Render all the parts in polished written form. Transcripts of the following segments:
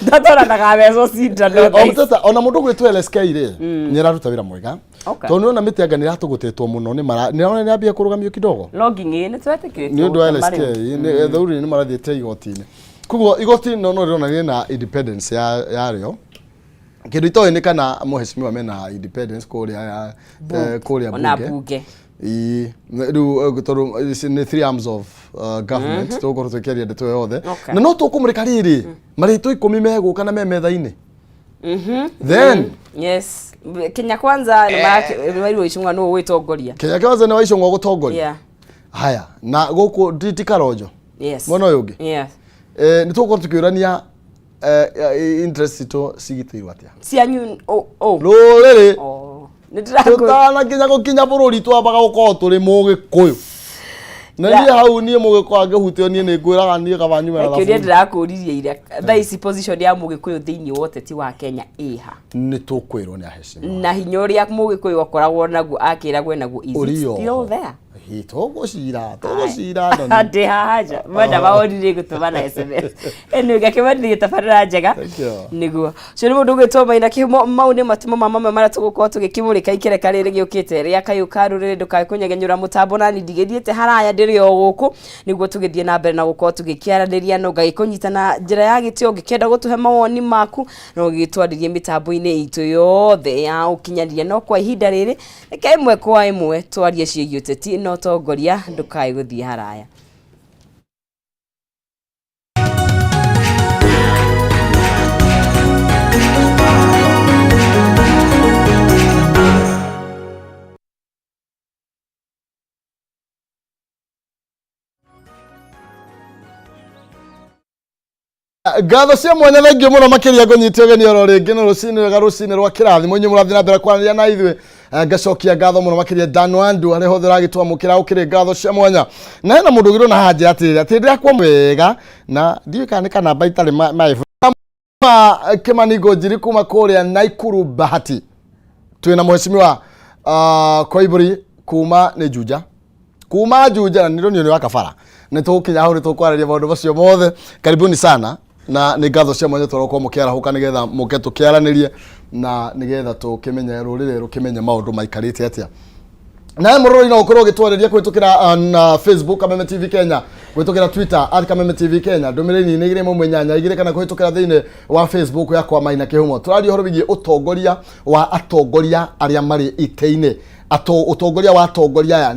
Ndatora ndagabezo cindano. Omutata ona mundu gwitwa LSK ire nyiraruta wira mwega. Tondu na miti anga niratugutetwo muno ni mara nirona ni ambia kurugamio kidogo. Logging ni twetikite. Ni undu wa LSK ni thauri ni marathiete igoti-ini. Kuguo igoti no rirona na independence ya rio. Kindu itoe ni kana muheshimiwa mena independence kuria kuria bunge. Riu tondu ni three arms of government tugukorwo tukiaria ndeto yothe na no tukumurika riri marito 10 meguka na memetha-ini. Then yes Kenya kwanza ni mari wicungwa no witongoria. Kenya kwanza ni wicungwa gutongoria. Haya na guku Nditi Karojo. Yes. Mwana yugi. Yes. Ni tugukorwo tukiurania interest to sigitirwa atia. Cianyu Ruriri. Tutana kinya gukinya bururi twabaga gukorwo turi mugikuyu. Na ni hau ni mugiko angehutio ni ngwiraga ni kabanyu mera. Kiria ndirakuririe ira thaisi position ya mugikuyu thiini woteti wa Kenya iha. Ni tukwirwo ni aheshimiwa. Na hinya uria mugikuyu akoragwo naguo akiragwo naguo is still there. Togucira andi haja mwenda baorire gutubana SMS eno gakibandire tafarira njega niguo cio ni mundu gwitwo maina kimo maune matimo mama mara tugukorwo tugikimurika ikereka riri giukite ria KAYU KA RURIRI ndukae kunyegenyura mutambo na ndigithiete haraya ndiri o guku niguo tugithie na mbere na gukorwo tugikiaraniria no gagikunyitana njira ya gitio ngikenda gutuhe mawoni maku no gitwaririe mitambo-ini itu yothe ya ukinyanire no kwa ihinda riri reke imwe kwa imwe twarie ciĩgiĩ ũteti no tongoria ndukae guthie haraya. Gatho cia mwanya thengi muno makiria ngunyitio geni oro ringi no rucini rwa kirathimo nyu murathi na mbere kwaria na ithuĩ ngacokia gatho muno makiria Danwandu ari ho thiragitwa mukira ukiri gatho cia mwanya na hena mundu giro na haja ati ndirakwa mwega na ndiũka kana baitari maifu Kimani Njiri kuma kuria Naikuru Bahati twina mheshimiwa Koiburi kuma ni Juja na ndironi ni wakabara ni tukinya ho ni tukwararia maundu macio mothe karibuni sana na ni gatho cia mwanya twaroko mukiara huka nigetha muke tukiaranirie na nigetha tukimenya rurire rukimenya maundu maikarite atia na murori no ukorwo gitwariria kwitukira na Facebook Kameme TV Kenya kwitukira Twitter @Kameme TV Kenya ndumireni ni igire mwe nyanya igire kana kwitukira thiine wa Facebook yakwa Maina Kihumo turario horo bigie utongoria wa atongoria aria mari ite-ini utongoria wa atongoria aya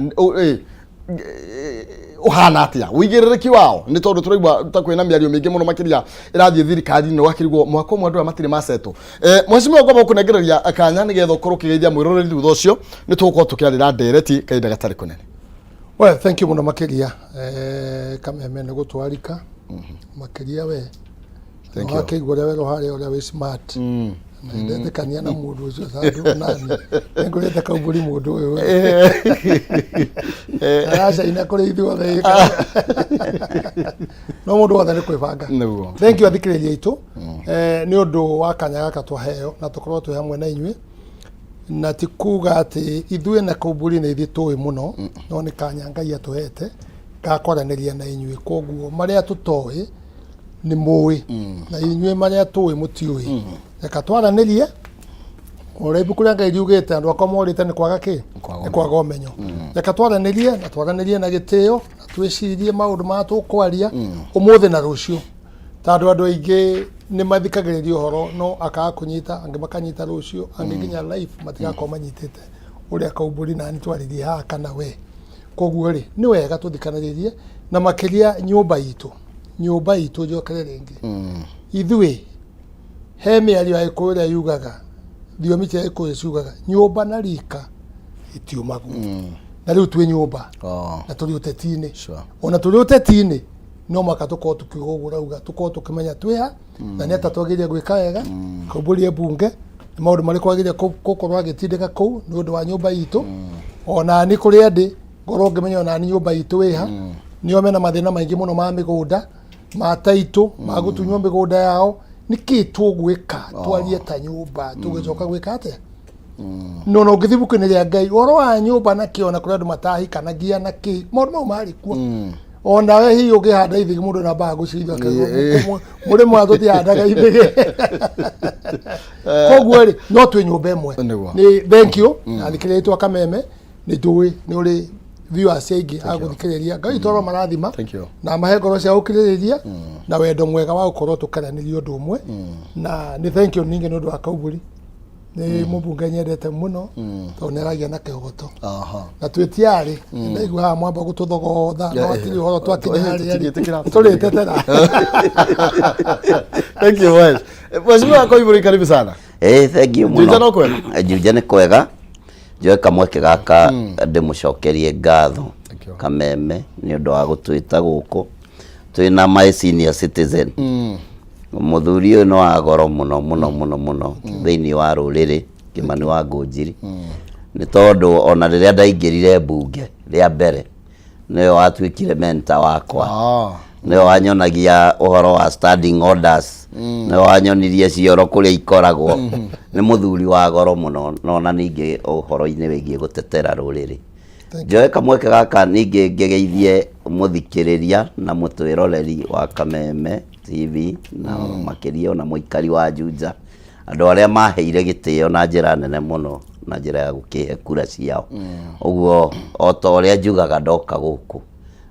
uhana atia wigirereki wao ni tondu turaigwa takwina miario mingi muno makiria irathie thirikari no wakirigwo mwako mwandu wa matiri maseto mheshimiwa ngoma kunegereria akanya nigetha ukorwo kigeithia mwiroreri thutha ucio ni tugukorwo tukiarira ndereti kainda gatari kunene. Well, thank you muno makiria Kameme ni gutwarika makiria we thank you akigwo ria wero haria uria we smart ndendekania na mundu ucio sandu nani ngurete kauburi mundu uyu arasha ina kuri ithuothe no mundu wothe ni kwibanga thank you athikiriria itu ni undu wa kanya gaka twaheo na tukorwo twi hamwe na inyui na tikuga ati ithuĩ na kauburi ni ithi tuĩ muno no ni kanya Ngai atuhete gakwaraniria na inyui koguo maria tutoĩ ni muĩ na inyui maria tuĩ mutiũĩ reka twaranirie ureibu kuria Ngai riugite andu akwa morite ni kwaga ki ni kwaga umenyo reka twaranirie na gitio na twicirie maundu ma tukwaria umuthi na rucio tondu andu aingi ni mathikagiriria uhoro no akaga kunyita angi makanyita rucio angi nginya life matigakwo manyitite uria kauburi nani twaririe ha kana we koguo ri ni wega tuthikaniririe na makiria nyumba itu njokere ringi ithuĩ he mĩario ya Gĩkũyũ ĩrĩa yugaga thiomi cia Gĩkũyũ ciugaga nyũmba na rika itiumagu na rĩu twĩ nyũmba na tũrĩ ũteti-inĩ ona tũrĩ ũteti-inĩ no maka tukorwo tukiuga ũguo rauga tukorwo tukimenya twĩha na nĩ atatuagĩrĩire gwĩka wega kaumbũrie mbunge nĩ maũndũ marĩkũ agĩrĩire gũkorwo agĩtindĩka kũu nĩ ũndũ wa nyũmba itũ ona nĩ kũrĩ andĩ ngorwo ngĩmenya ona nĩ nyũmba itũ wĩha nĩo mena mathĩna maingĩ mũno ma mĩgũnda ma taitũ ma gũtunywo mĩgũnda yao niki tugwika twarie ta nyumba tugicoka gwika atia no ngithibukineria Ngai oro wa nyumba na kiona kuri andu matahikanagia na ki maundu mau mari kuo ona we hi ukihanda ithigi mundu na bagu citha muri mwato ti handaga ithigi koguo ri no twi nyumba imwe ni thank you athikiritwo Kameme ni tuwi ni uri viewers aingi aguthikiria ngai toro marathima na mahe ngoro cia ukiririria na wendo mwega wa gukorwo tukananirio undu umwe na ni thank you ninge nundu wa Kauburi ni mubunge nyendete muno to neragia na kihogoto na twitiari ndaigua ha mwamba gututhogotha no atiri horo twakinya hari tulitetera. Thank you well. Mheshimiwa Kauburi, karibu sana. Thank you muno. Jujana kwega. Jujana kwega. Joe kamweke gaka ndimucokerie ngatho Kameme ni undu wa gutwita guku twina my senior citizen muthuri uyu no agoro muno thiini wa ruriri Kimani wa Ngunjiri ni tondu ona riria ndaingirire bunge ria mbere niyo watwikire mentor wakwa niyo wanyonagia uhoro wa standing orders niyo wanyonirie cioro kuria ikoragwo ni muthuri wa goro muno nona ningi uhoro-ini wigie gutetera ruriri. Joe kamweke gaka ningi ngegeithie muthikiriria na mutwiroreri wa Kameme TV na makiria na muikari wa Juja andu aria maheire gitio na njira nene muno na njira ya gukihe kura ciao uguo oto uria njugaga ndoka guku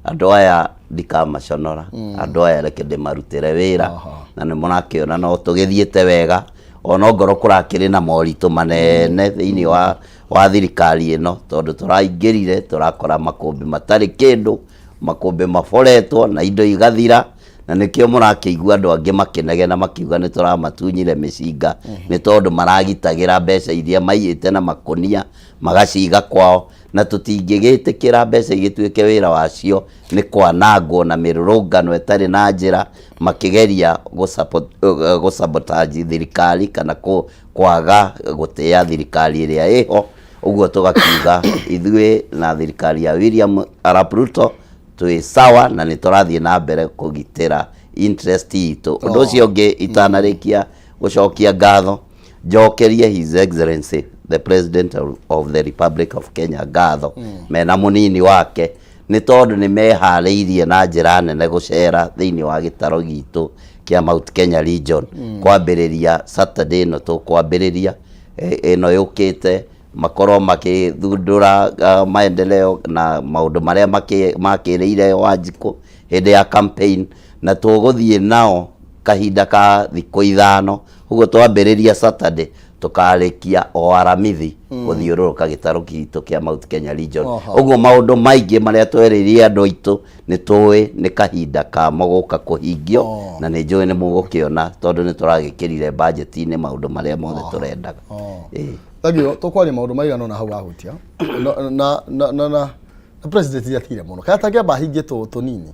andu aya ndikamaconora andu aya reke ndimarutire wira na ni munakiona no tugithiete wega ona ngoro kurakiri na moritu manene thiini wa thirikari ino tondu turaingirire turakora makumbi matari kindu makumbi maforetwo na indo igathira na nikio murakigua andu angi makenege na makiuga ni turamatunyire micinga ni tondu maragitagira mbeca iria maiyite na makonia magaciga kwao na tutingigitikira mbeca igituike wira wacio ni kwanangwo na mirurungano etari na njira makigeria gusabotage thirikari kana kwaga gutia thirikari iria iho uguo tugakiuga ithuĩ na thirikari ya William Arap Ruto twi sawa na ni turathie na mbere kugitira interest itu undu ucio ungi itanarikia gucokia ngatho njokerie His Excellency the President of the Republic of Kenya ngatho mena munini wake ni tondu ni mehariirie na njira nene gucera thiini wa gitaro gitu kia Mount Kenya region kwambiriria Saturday no tukwambiriria ino yukite makoro makithundura maendeleo na maundu maria makiriire Wanjiku hindi ya campaign na tuguthie nao kahinda ka thikũ 5 uguo twambiriria Saturday tukarikia o aramithi guthiururuka gitaro gitu kia Mount Kenya region uguo maundu maingi maria tweririe andu aitu ni tuwi ni kahinda ka moguka kuhingio na ni njui ni mugukiona tondu ni turagikirire budget-ini maundu maria mothe turendaga. Thagio tukwaria maundu maigana na hau ahutia na president yathire muno kana tangiamba hingitwo tunini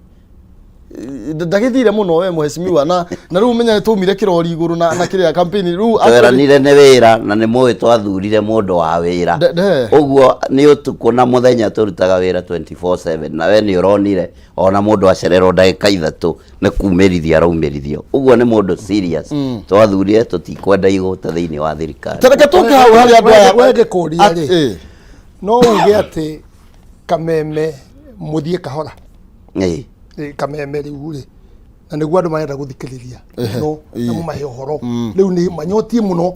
ndagithire muno we muheshimiwa na riu menya tumire kirori iguru na kiria campaign riu tweranire ne wira na ni moe twathurire mundu wa wira uguo ni utuku na muthenya turutaga wira 24/7 na we ni uronire ona mundu acererwo ndagika 3 ni kumirithia raumirithio uguo ni mundu serious twathurire tutikwenda iguta thiini wa thirikari tareke tuka hau hari andu aya wege kuria ri no uge ati Kameme muthie kahora Kameme riu ri na niguo andu marenda guthikiriria no na mumahe uhoro riu ni manyotie muno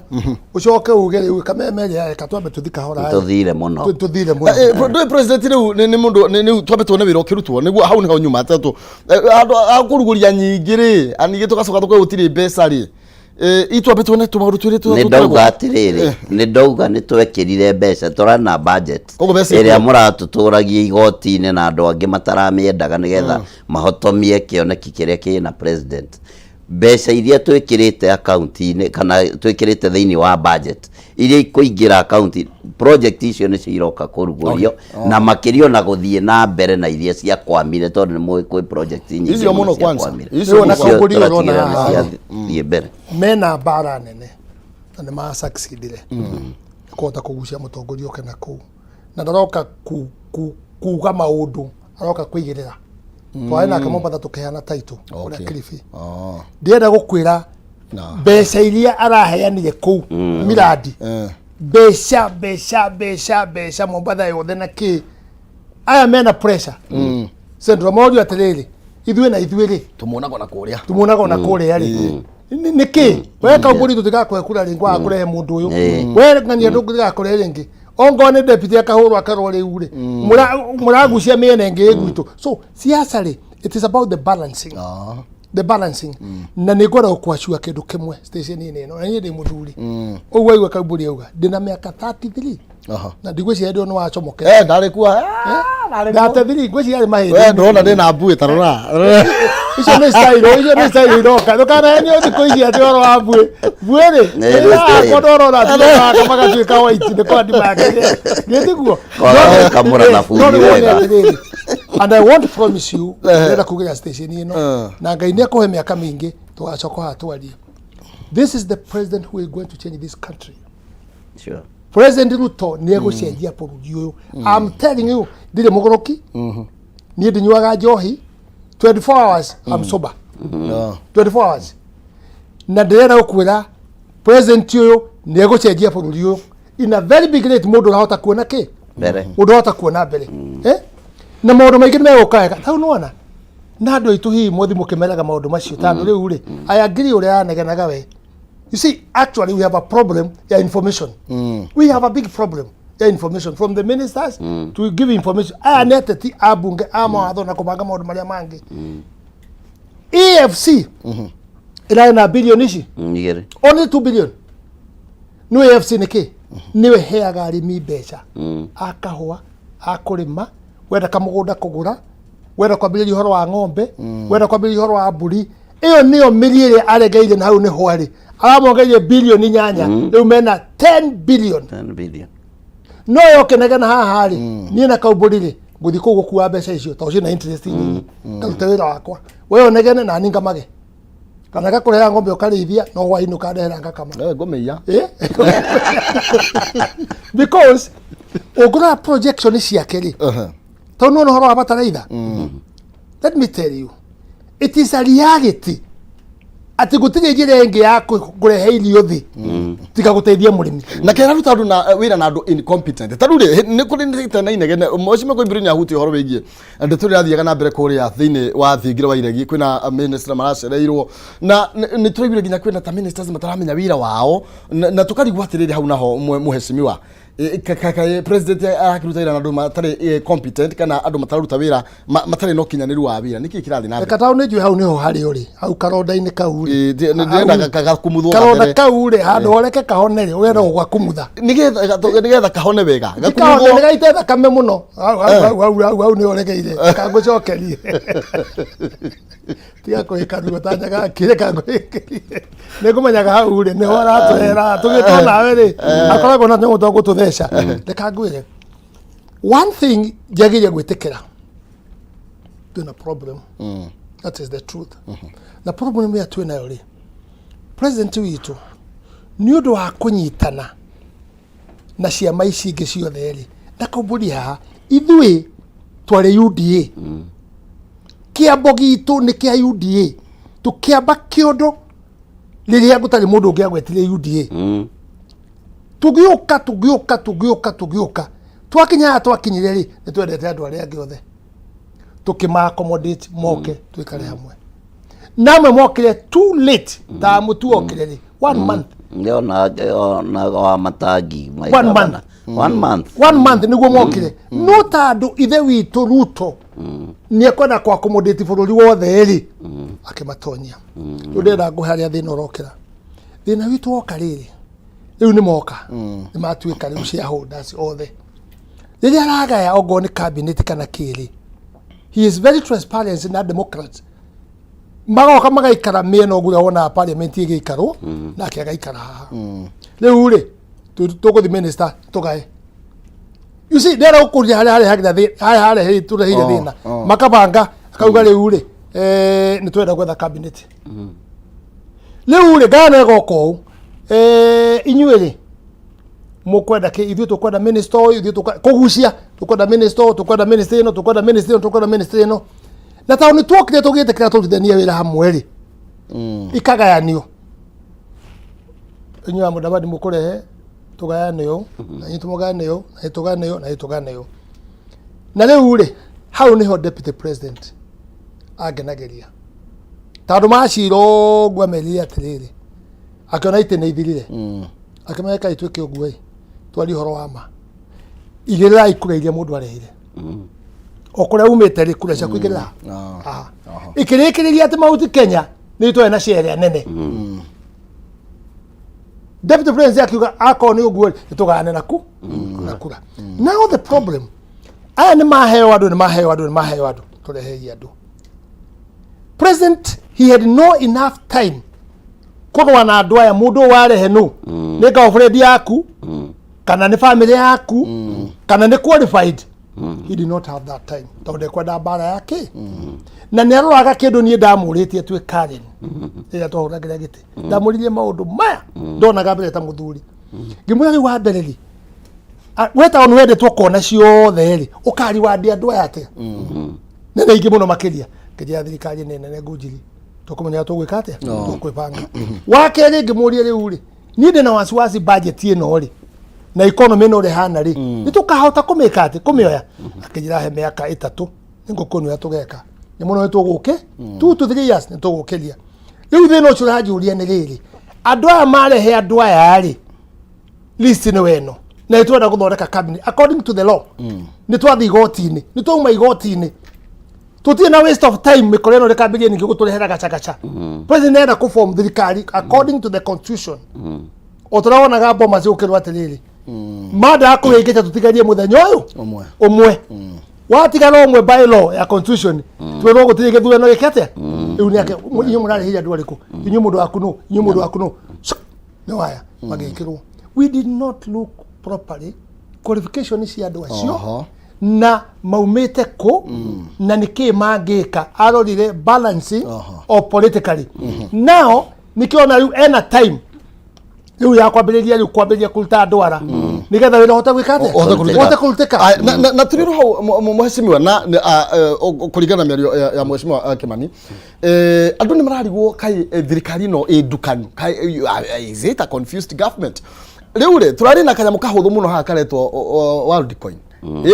ucoke uge riu Kameme ri eka twambe tuthika hora tuthire muno ndo president riu ni mundu ni twambe tuone wira ukirutwo niguo hau niho nyuma tatu andu akuruguria nyingi ri anige tugacoka tukagutire mbeca ri itwambe tuone tumauru twire tu ni ndauga atiriri ni ndauga ni twekirire mbeca turana budget iria muratuturagia igoti-ini na andu angi mataramiendaga nigetha mahotomie kioneki kiria kina president mbeca iria twikirite account-ini kana twikirite thiini wa budget iria ikuingira account project icio ni ciroka kurugurio na makirio na guthie na mbere na iria cia kwamire tondu ni mwe kwi project nyingi icio muno kwanza icio na kugurio rona thie mbere mena bara nene na ni ma succeedire kota kugucia mutongoria kana ku na ndaroka kuga maundu aroka kwigirira twaena kama batha tukeana title uri Kilifi ndienda gukwira mbeca iria araheanire ku miradi mbeca Mombatha yothe na ki aya mena pressure Central morio atiriri ithwe na ithwiri tumuonago na kuria na kuria ri niki we Kaumburi tutigakwe kura ringwa akurehe mundu uyu we ngania ndugigakore ringi ongo ne deputy akahurwa akarore ure muragucia miene ngi gwitu so siasa ri it is about the balancing the balancing na nigora kwashua kindu kimwe station ine no ni ndi muthuri ogwo igwe Kaumburi auga ndina miaka 33 na ndigwiciria ndio no wacomoke ndari kuwa ndate thiri ngwiciria ari mahindi we ndona ndina mbuĩ tarora icio nĩ style iroka ndukana ni uthi kuicia ati oro wa mbuĩ mbuĩ kodorora ndika magatuĩka white nĩ kwa ndimake nĩtiguo kamura na fundi wega and I want to promise you ndĩrenda kugira station ino na Ngai nĩ akuhe mĩaka mĩingĩ tugacoka hatwarie. This is the president who is going to change this country. Sure. President Ruto ni egucenjia bururi uyu. I'm telling you, ndire mugoroki. Ni ndinywaga njohi 24 hours I'm sober. 24 hours. Na ndĩrenda gukwira president uyu ni egucenjia bururi uyu in a very big rate. Mundu urahota kuona ki mbere, mundu urahota kuona mbere na maundu maingi megukaega tau nwana na andu aitu hihi muthi mukimeraga maundu macio tandu riu ri I agree uria anegenaga we. You see, actually, we have a problem in information. We have a big problem in information from the ministers to give information. Aya neteti abunge amawatho na kubanga maundu maria mangi. EFC ila na billion ici only 2 billion. No EFC niki niwe heaga arimi mbeca akahua akurima wenda kamugunda kugura wenda kwambĩrĩria uhoro wa ng'ombe wenda kwambĩrĩria uhoro wa mburi iyo niyo miriire aregeire na hau ni hwari aramongeire billion nyanya riu mena 10 billion no yoke negana haha hari nie na Kaumburi ri nguthi kuu gukua mbeca icio to cina interest nyingi karuta wira wakwa we onegene na ninga mage kana gakureha ng'ombe ukarithia no hwaini ukandehera ngakama ngomeia because ogura projection ciake ri to no horo wa bataraitha. Let me tell you, it is a reality. Ati gutire njira ingi ya kurehe irio thi tiga guteithia murimi na kera ruta andu na wira na andu incompetent taruri ni kuri ndita na inegene moshime ko ibiru nya huti horo wigie andu turi athiaga na mbere kuria thiini wa thingire wa iregi kwina minister maracereirwo na ni turibire ginya kwina ta ministers mataramenya wira wao na tukarigwa atiriri hau naho muheshimiwa kaka president akiruta ira na andu matari competent kana andu mataruta wira matari no kinyaniru wa wira niki kirathi na kata ne ju hau niho hari uri hau karonda-ini kau ndenda gakumutho karonda kau ri handu oreke kahonere urenda gwakumutha nigetha kahone wega gakumutho ni gaite thakame muno hau ni oregeire kangucokerie tiga kuikaruo tanyaga kire kangucokerie nigumenyaga hau ri niho aratwera tugitona we ri akoragwo na nyoto gututhesha reka ngwire one thing jagiye gwitikira tuna problem that is the truth na problem ya tu nayo ri president witu ni undu wa kunyitana na ciama ici ingi ciothe ri na Kaumburi haha ithui twari UDA kiambo gitu ni kia UDA tukiamba kiondo riria gutari mundu ungi agwetire UDA tugiuka twakinya twakinyire ri ni twendete andu aria angi othe tukima accommodate moke twikare hamwe namwe mokire too late ta mutu okire ri 1 month ndio na wa matangi 1 month niguo mokire no tandu ithe witu Ruto ni ekwenda kwa accommodate bururi wothe ri akimatonyia ndenda nguharia thina urokira thina witu woka riri riu ni moka ni matuika riu shareholders othe riria aragaya ogo ni cabinet kana kiri he is very transparent in that democrat magoka magaikara mena oguria wona parliament igiikaro na akiagaikara haha riu ri tuguthi minister tugae you see there ukuria hare he turehire thina makabanga akauga riu ri ni twenda gwetha cabinet riu ri gana goko inyuere mukwenda ke ithu tukwenda minister ithu kugucia tukwenda minister tukwenda minister ino tukwenda minister ino tukwenda minister ino na tawo ni twokire tugite kira tutithania wira hamwe ri ikagayanio inyuwa mudabadi mukurehe tugayanio na itumuganio na ituganio na ituganio na riu ri hau niho deputy president angenageria tondu maciro gwa meria atiriri akiona ite nä ithirire akimeka itwike uguo twari horo wa ma igirira ikura iria mundu arehire okore umite ri kura cia kuigirira ikirikiria ati mauti Kenya ni twa na ciere nene deputy president akiuga akoni uguo itugane naku nakura now the problem aya ni maheo andu tureheria andu president he had no enough time kurwa na andu aya mundu warehe nu ni girlfriend yaku kana ni family yaku kana ni qualified he did not have that time tondu kwenda bara yake na ni aroraga kindu ni ndamuritie twi Karen ira tuhuragira giti ndamuririe maundu maya ndonaga mbere ta muthuri ngimura ri wa mbere weta onu wende twakona ciothe ri ukari wa andu aya ate nene ingi muno makiria kiria thirikari nene ngujiri tukumenya tugwika atia tukwibanga wakeri ngimurie riu ri ni ndina wasiwasi budget ino ri na economy no ri hana ri ni tukahota kumika ati kumioya akijira he miaka 3 ningukunu ya tugeka ni muno tuguke 2 to 3 years ni tugukiria riu thino curajuria ni riri andu aya marehe andu aya ri list ni weno na twenda guthondeka cabinet according to the law ni twathi igoti-ini ni twauma igoti-ini tutie na waste of time mikoreno rekabirie ningi guturehera gachagacha president enda ku form thirikari according to the constitution otraona gabo maziukirwa atiriri mada akuhingite tutigarie muthenya uyu umwe watigana umwe by law ya constitution twero gutire githurano gikete riu niake inyu murarehia andu ariku inyu mundu waku no no waya magikirwo we did not look properly qualification cia andu acio na maumite ko na niki mangika arorire balancing of politically now nikiona riu ena time riu ya kwambiriria kuruta ndwara nigetha wira hota gwikate hota kuruteka na turiro hau muheshimiwa na kuringana na miario ya muheshimiwa Kimani andu ni mararigwo kai thirikari no ndukanu kai is it a confused government riu ri turari na kanyamu kahuthu muno ha karetwo world coin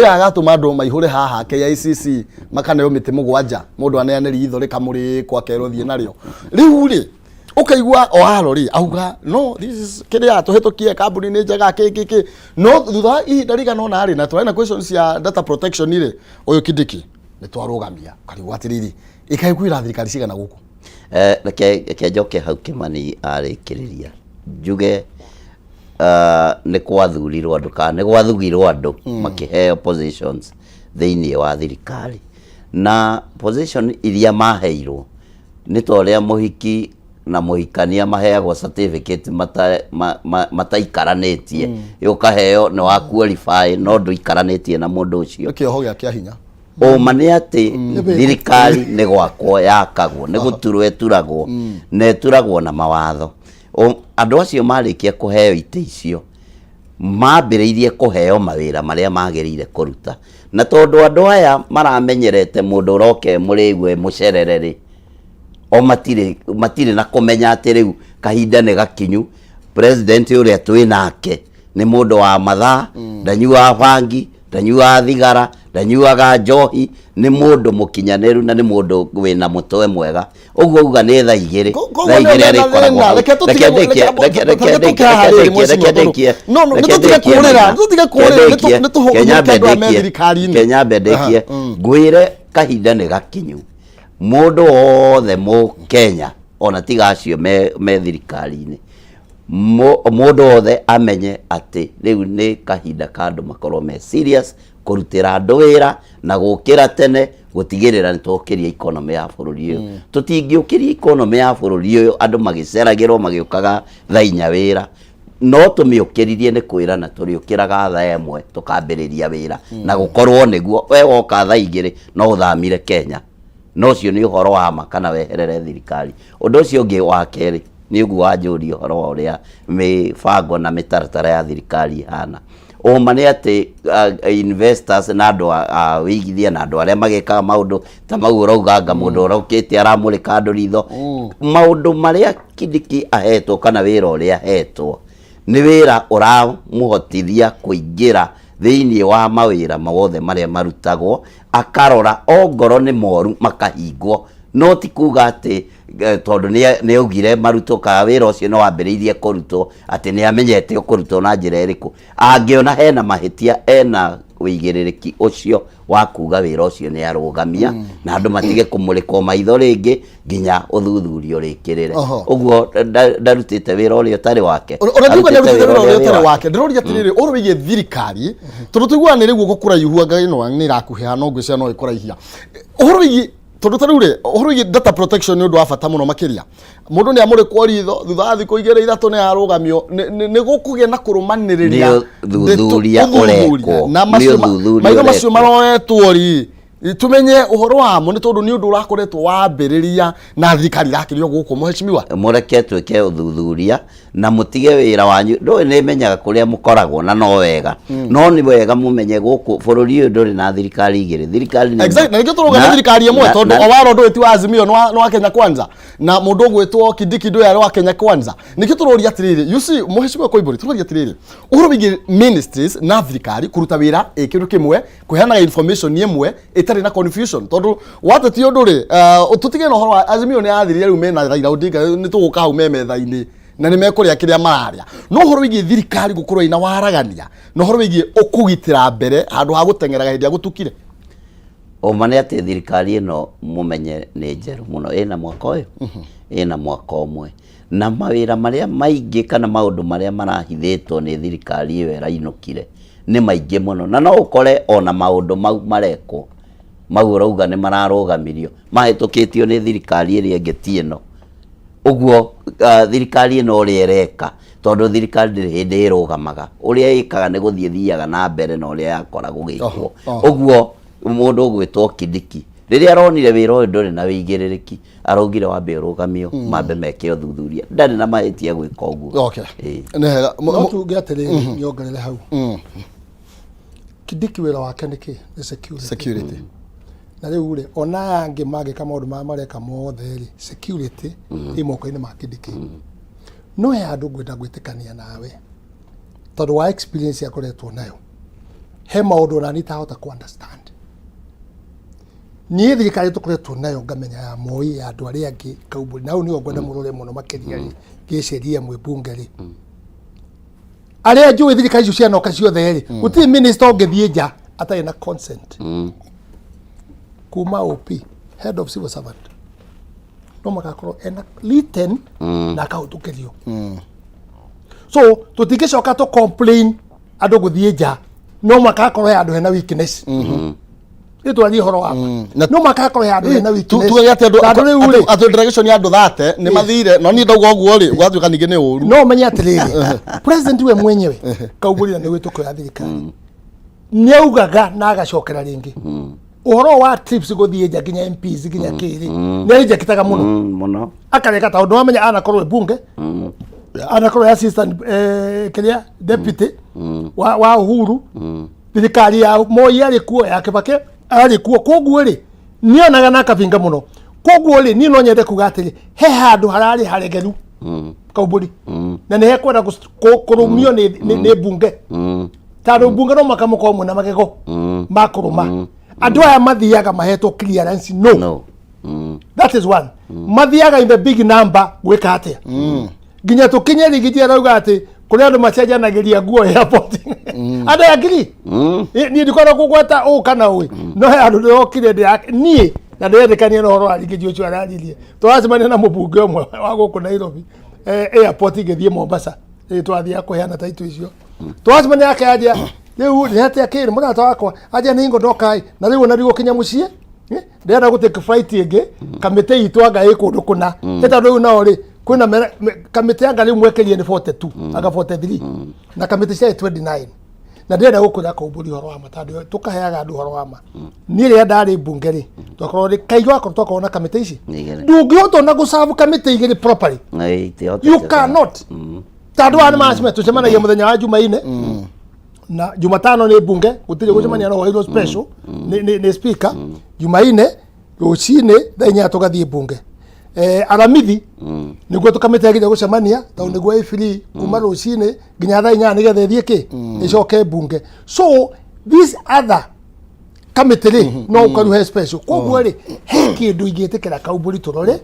agatuma andu maihuri haha KICC makaneo miti mugwanja mundu aneaneri itho rikamuri kwa kero thie nario riu ri ukaigwa oharo ri auga no this is kiria tuhitukie kambuni ni njega kiki no thutha ihinda rigana na ari na twaina questions ya data protection ri uyu Kindiki ni twarugamia karigwa atiriri ikaiguira thirikari cigana guku reke njoke hau Kimani arikiriria njuge ni kwathurirwo andu kana ni gwathugirwo andu makiheo positions thiini wa thirikari na position iria maheirwo ni toria muhiki na muhikania maheagwo certificate mataikaranetie ukaheo ni wa qualify no nduikaranetie na mundu ucio kihoho gia kia hinya mane ati thirikari ni gwakwo yakagwo ni guturwo turagwo na turagwo na mawatho andu acio marikia kuheo ite icio mambiriirie kuheo mawira maria magirire kuruta na tondu andu aya maramenyerete mundu uroke murigwe mucerereri o matire na kumenya ati riu kahinda ni gakinyu president uria twinake ni mundu wa mathaa ndanyua bangi ndanyua thigara ndanyuaga njohi ni mundu mukinyaniru na ni mundu wina mutwe mwega uguo uga ni tha igiri ari koragwo Kenya bendekie ngwire kahinda ni gakinyu mundu othe mu Kenya ona tiga acio me thirikari-ini mundu othe amenye ati riu ni kahinda kandu makorwo me serious kurutira andu wira na gukira tene gutigirira ni twokiria economy ya bururi uyu tutingiukiria economy ya bururi uyu andu magiceragirwo magiukaga thainya wira no tumiukiririe ni kwirana turiukiraga tha emwe tukambiriria wira na gukorwo niguo we woka tha igiri no uthamire Kenya no cio ni uhoro wa ma kana weherere thirikari undu ucio ungi wa keri ni uguo wanjuri uhoro wa uria mibango na mitaratara ya thirikari hana mane ati investors na andu wigithia na andu aria mageka maundu ta mau urauga mundu urokite aramurika andu ritho maundu maria Kindiki ahetwo kana wira uria ahetwo ni wira uramuhotithia kuingira thiini wa mawira mawothe maria marutagwo akarora ongoro ni moru makahingwo no ti kuga ati tondu ni ugire maruto ka wira ucio no wambiriirie kurutwo ati ni amenyete kurutwo na njira iriku angiona hena mahitia ena wigiririki ucio wa kuga wira ucio ni arugamia na andu matige kumurikwo maitho ringi nginya uthuthurio rikirire uguo ndarutite wira uria tari wake urathugwa ndarutite wira uria tari wake ndiroria atiriri urubigie thirikari tondu tuiguanire guko kuraihu ngai no ni rakuhia no ngwicia no ikuraihia urubigie tondu tarure urubigie data protection ni undu wa bata muno makiria mundu ni amurikwo ritho thutha thiku 2-3 ni arugamio ni gukugia na kurumaniriria thuthuria urekwo na macio maroetwo ri tumenye uhoro wa mo ni tondu ni undu urakoretwo wambiriria na thirikari rakirio guku muheshimiwa mureke twike uthuthuria na mutige wira wanyu ndo ni menyaga kuria mukoragwo na no wega no ni wega mumenye guku bururi uyu nduri na thirikari igiri thirikari ni exactly na ngituruga na thirikari imwe tondu owaro ndo eti wa Azimio no wa Kenya Kwanza na mundu gwetwo Kidiki ndo yari wa Kenya Kwanza nikitururia atiriri you see muheshimiwa Koimburi tururia atiriri uhoro bigi ministries na thirikari kuruta wira ikindu kimwe kuheana information imwe itari na confusion tondu watu ti nduri tutige no horo Azimio ni athirire riu mena Raila Odinga ni tuguka hau metha-ini na ni mekuria kiria mararia no horo wigi thirikari gukorwo ina waragania no horo wigi ukugitira mbere handu ha gutengeraga hindi ya gutukire omane ati thirikari ino mumenye ni njeru muno ina mwaka uyu ina mwaka umwe na mawira maria maingi kana maundu maria marahithitwo ni thirikari iyo irainukire ni maingi muno na no ukore ona maundu mau mareko mau urauga ni mararugamirio mahitukitio ni thirikari iria ngeti ino uguo thirikari ino uri ereka tondu thirikari ndiri hindi irugamaga uria ikaga ni guthie thiaga na mbere na uria yakoragwo gikwo uguo mundu gwitwo Kidiki riria aronire wira uyu nduri na wigiririki araugire wambe urugamio mambe meke uthuthuria ndari na mahitia gwika uguo okay nehega no tuge atiriri nyongerere hau Kidiki wira wake niki ni security na riu ri ona yangi magika maundu mareka mothe ri security imoko-ini ma Kidiki no he andu ngwenda gwitikania nawe tondu wa experience yakoretwo nayo he maundu na nitahota ku understand ni thirikari tukoretwo nayo ngamenya ya moi ya andu aria angi Kaumburi nau ni ngwenda murore muno makiria ri giciria mwe bunge ri aria njui thirikari icio cianoka ciothe ri guti minister ungithie nja atari na consent kuma OP head of civil servant no makakorwo ena litten na kautukirio so tutigicoka to complain andu guthie nja no makakorwo andu hena weakness itwari horo wako no makakorwo andu hena weakness tuge ati andu delegation ya andu thate ni mathire no ni ndogo guo ri gwatuka ningi ni uru no menya atiriri president we mwenyewe Kaumburi ni wituko ya thirikari ni augaga na agacokera ringi uhoro wa trips guthie nja nginya MPs nginya kiri ni rejectaga muno akareka ta undu amenya anakorwo bunge anakorwo assistant kiria deputy wa Uhuru thirikari ya Moi ari kuo ya Kibaki ari kuo koguo ri ni onaga na kavinga muno koguo ri ni no nyende kuga atiri he handu harari haregeru Kaumburi na ni hekwenda kurumio ni bunge taro bunge no makamuko mu na magego makuruma andu aya mathiaga mahetwo clearance no that is one mathiaga in the big number gwika atia nginya tukinye rigiti arauga ati kuri andu macenjanagiria nguo airport andu agiri ni ndikora kugweta kana uwi no he andu ndokire ni na ndirikania no horo arigiti ucio araririe twacemania na mubunge umwe wa guku Nairobi airport igithie Mombasa twathia kuheana title icio twacemania yake aja riu ni hati akiri murata wakwa aja ningo ndokai na riu kinya mucie ndenda gutake flight ingi kamite itu anga ikundu kuna eta riu no ri kwina kamite anga riu mwekerie ni 42 aga 43 na kamite cia 29 na ndenda gukura Kaumburi horo wa matando tukaheaga andu horo wa ma ni ri ndari bunge ri twakorwo ri KAYU wako twakona kamite ici ndungihotwo na gusavu kamite igiri properly you cannot tadu ani masime tucemanagia muthenya wa Jumaine na Jumatano ni bunge gutire gucemania no wairo special ni speaker Jumaine rucine thenya tugathie bunge aramithi niguo tukamite nginya gucemania tondũ niguo free kuma rucini nginya thaa 4 nigetha ithie ki icoke bunge. So these other committee no ukaruhe special koguo ri he kindu ingitikira kaumburi turore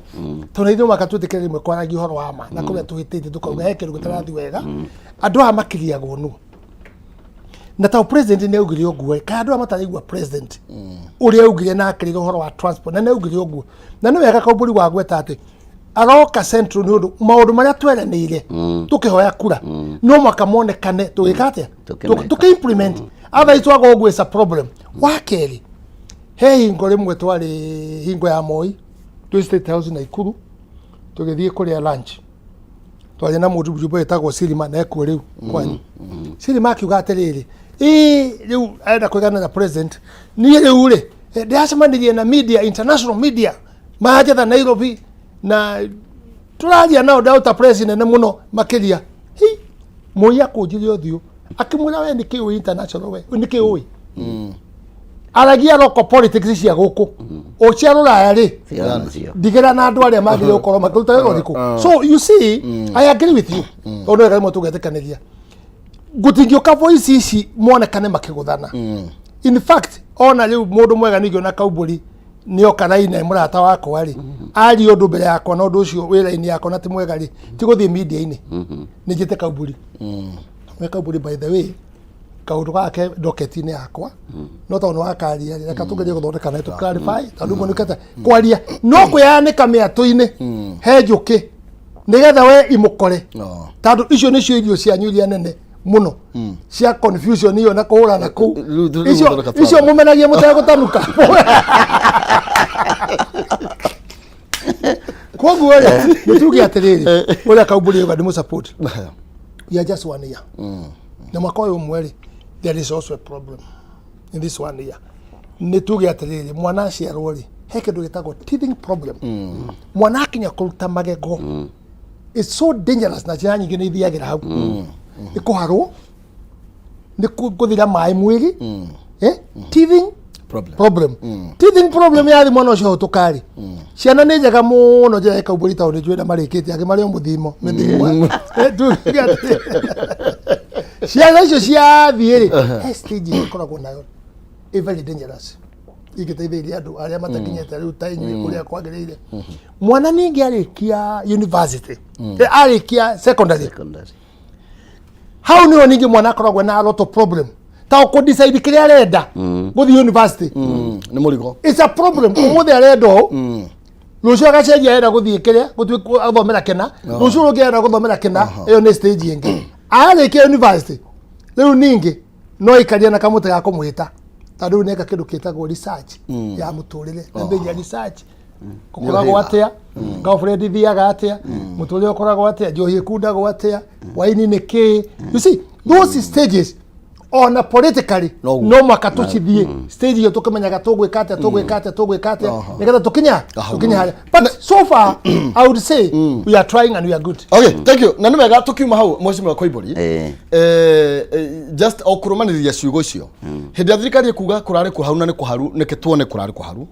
tondũ ithuĩ makatwitikira rimwe kwaragia uhoro wa ma na kuria tuhitite tukauga he kindu gitarathi wega andu aya makiriagwo nu na ta president ne ugire oguo ka andu amataigua president uria ugire na akiriga uhoro wa transport na ne ugire oguo na no wega kaumburi wa gweta ati aroka central ni undu maundu maria tweranĩire tukihoya kura no makamonekane tugikate tukiimplement otherwise twaga oguo is a problem. Wakeri he hingo rimwe twari hingo ya Moi tu State House na Ikuru tugithie kuria lunch twari na mundu mjumbe etagwo Silima na ekuo riu kwanyu Silima akiuga atiriri riu aenda kwigana na president ni riu ri ndiacemanirie na media international media mahatha Nairobi na turaria nao dauta president ne muno makiria Moi akunjire othiu akimwira we ni kiu international we ni kiu aragia roko politics cia guku o cia ruraya ri digera na andu aria magire ukorwo makiruta wega thiku. So you see I agree with you ono rimo tugetekaniria gutingioka voice ici monekane makiguthana. In fact ona riu mundu mwega nigio na kaumburi nio karaine murata wako ari ari undu mbere yakwa na undu ucio wira-ini yakwa na ti mwega ri ti guthie media-ini ni njite kaumburi kaumburi by the way kaundu gake docket-ini yakwa no tondu wakaria reka tugerie guthondeka na tu clarify tondu mo nikata kwaria no kuyanika miatu-ini he njuki nigetha we imukore tondu icio nicio irio cianyu iria nene muno cia confusion iyo na kuhura na ku icio mumenagia mutegutanuka koguo nituge atiriri uria kaumburi yoga ndimu support ya just 1 year na mwaka uyu mweri there is also a problem in this 1 year nituge atiriri mwana aciarwo ri he kindu gitagwo teething problem mwana akinya kuruta magego it's so dangerous na njira nyingi ni ithiagira hau ikuharwo ni kuthira mai mwiri teething problem teething problem ya mwana ucio tukari ciana ni njega muno njira kaumburi tauni njwenda marikite ake mari muthimo mithimo ciana icio cia thiiri stage ikoragwo nayo very dangerous igiteithiria andu aria matakinyete riu tainyu kuria kwagirire mwana ningi arikia university arikia secondary how niyo ningi mwana akoragwo na a lot of problem ta ko decide kiria arenda guthi university ni murigo it's a problem umuthi arenda rucio agacenjia arenda guthi kiria guthi athomera kena rucio rungi arenda guthomera kena iyo ni stage ingi arikia university riu ningi no ikaria na kamute ga kumwita tondu neka kindu kitagwo research ya muturire na mbia research kukoragwo atia girlfriend thiaga atia muturire ukoragwo atia njohi kundagwo atia waini ni ki you see those stages on a politically no makatucithie stage yo tukimenyaga tugwikate nigetha tukinya but so far I would say we are trying and we are good. Okay, thank you. Na nimega tukiuma hau mweshimwa Koibori just okurumaniriria ciugo icio hindi thirikari kuga kurari kuharu na ni kuharu nike tuone kurari kuharu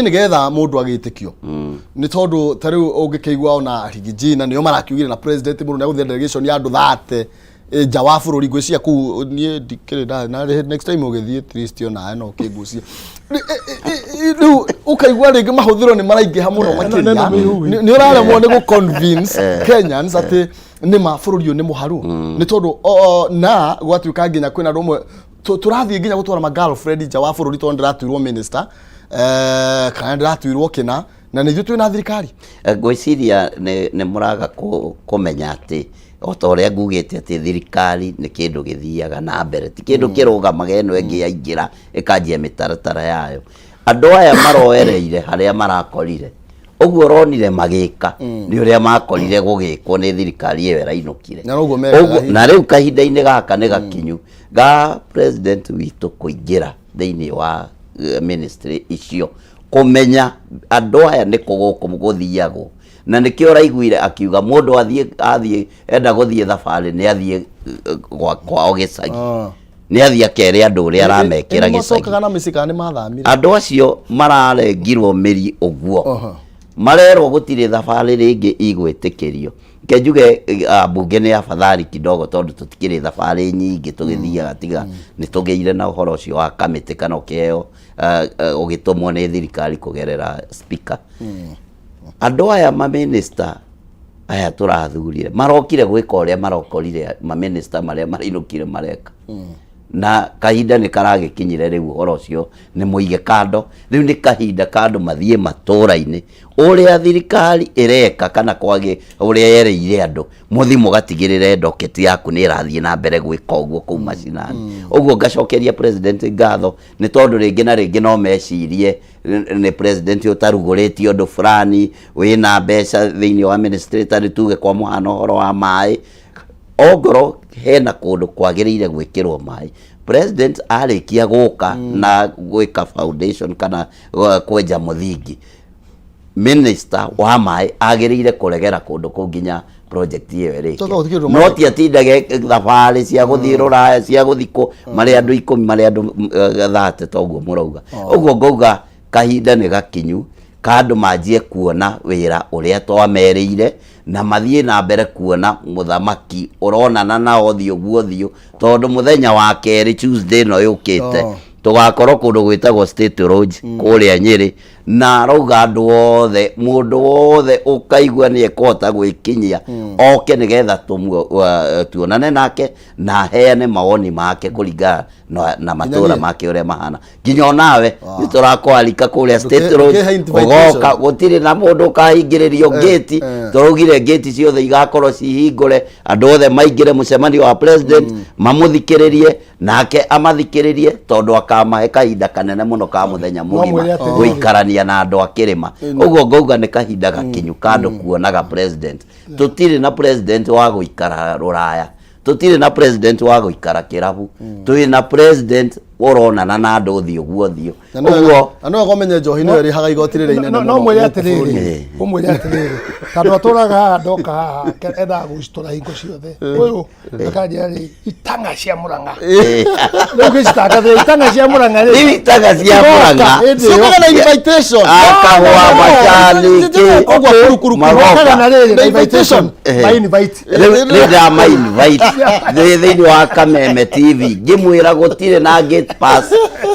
nigetha mundu agitikio ni tondu tariu ungikeigua ona rigiji na nio marakiugire na president mundu na guthia delegation ya andu 30 jawa bururi ngwiciria ku nie ndikire na next time ugithie Christian na no kigucia riu ukaigua ringi mahuthiro ni maraingiha muno makiria ni uraremwo ni gu convince Kenyans ati ni mabururi ni muharu ni tondu na gwatuika nginya kwina rumwe turathie nginya gutwara ma girlfriend jawa bururi tondu ndatuirwo minister kana ndatuirwo kina na nithu twina thirikari ngwiciria ni muraga kumenya ati otoria ngugite ati thirikari ni kindu githiaga na mbere ti kindu kirugamaga eno engi yaingira ikanjia mitaratara yayo andu aya maroereire haria marakorire uguo ronire magika ni uria makorire gugikwo ni thirikari iyo irainukire na riu kahinda-ini gaka ni gakinyu ga president witu kuingira thiini wa ministry icio kumenya andu aya ni kuguku guthiagwo na nikio raiguire akiuga mundu athie enda guthie thabari ni athie kwao gicagi ni athie akere andu ria aramekira gicagi macokaga na misika ni mathamire andu acio mararengirwo miri uguo marero gutire thabari ringi igwitikirio ke njuge bunge ni afadhali kidogo tondu tutikire thabari nyingi tugithiaga tiga ni tugeire na uhoro ucio wa kamiti kana ukeo ugitumwo ni thirikari kugerera speaker andu aya ma minister aya turathurire marokire gwika uria marokorire ma minister maria marinukire mareka na kahinda ni karagikinyire riu uhoro ucio ni muige kando riu ni kahinda kando mathie matura-ini uria thirikari ireka kana kwage uria yereire andu muthi mugatigirire ndoketi yaku ni irathie na mbere gwika uguo kuu macinani uguo ngacokeria president ngatho ni tondu ringi na ringi no mecirie ni president utaruguritie undu fulani wina mbeca thiini wa administrator tuge kwa muhano horo wa mai ogoro hena kundu kwagirire gwikirwo mai president arikia guka na gwika foundation kana kwenja muthingi minister wa mai agirire kuregera kundu kunginya project iyo iri no ti atindage thabari cia guthii ruraya cia guthiko mari andu 10 mari andu 30 toguo murauga uguo ngauga kahinda ni gakinyu kandu manjie kuona wira uria twamerire na mathie na mbere kuona muthamaki uronana na othio guothio tondu muthenya wa keri Tuesday no yukite tugakorwo kundu gwitagwo State Lodge kuria Nyeri na rauga andu othe mundu wothe ukaigua ni ekota gwikinyia oke nigetha tuonane nake na heane mawoni make kuringana na matura make uria mahana nginya nawe ni turakwalika kuria State Lodge ugoka gutire na mundu kahingiririo gate turugire gate ciothe igakorwo cihingure andu othe maingire mucemani wa president mamuthikiririe nake amathikiririe tondu akamahe kahinda kanene muno ka muthenya mugima guikarania na andu akirima uguo ngauga ni kahinda gakinyu kandu kuonaga president tutire na president wa guikara ruraya tutire na president wa guikara kirabu tui na president uronana na andu thio guothio uguo ano gomenye njohi no eri haga igotirire no mwere atiriri umwere atiriri tandu aturaga ndoka enda gustora hingo ciothe uyu akaja ri itanga cia muranga ndio gistaka de itanga cia muranga ri itanga cia muranga sikuga na invitation akahwa machani ogwa kuru kaga na ri invitation by invite rida my invite thiini wa Kameme TV ngimwira gutire na gate pass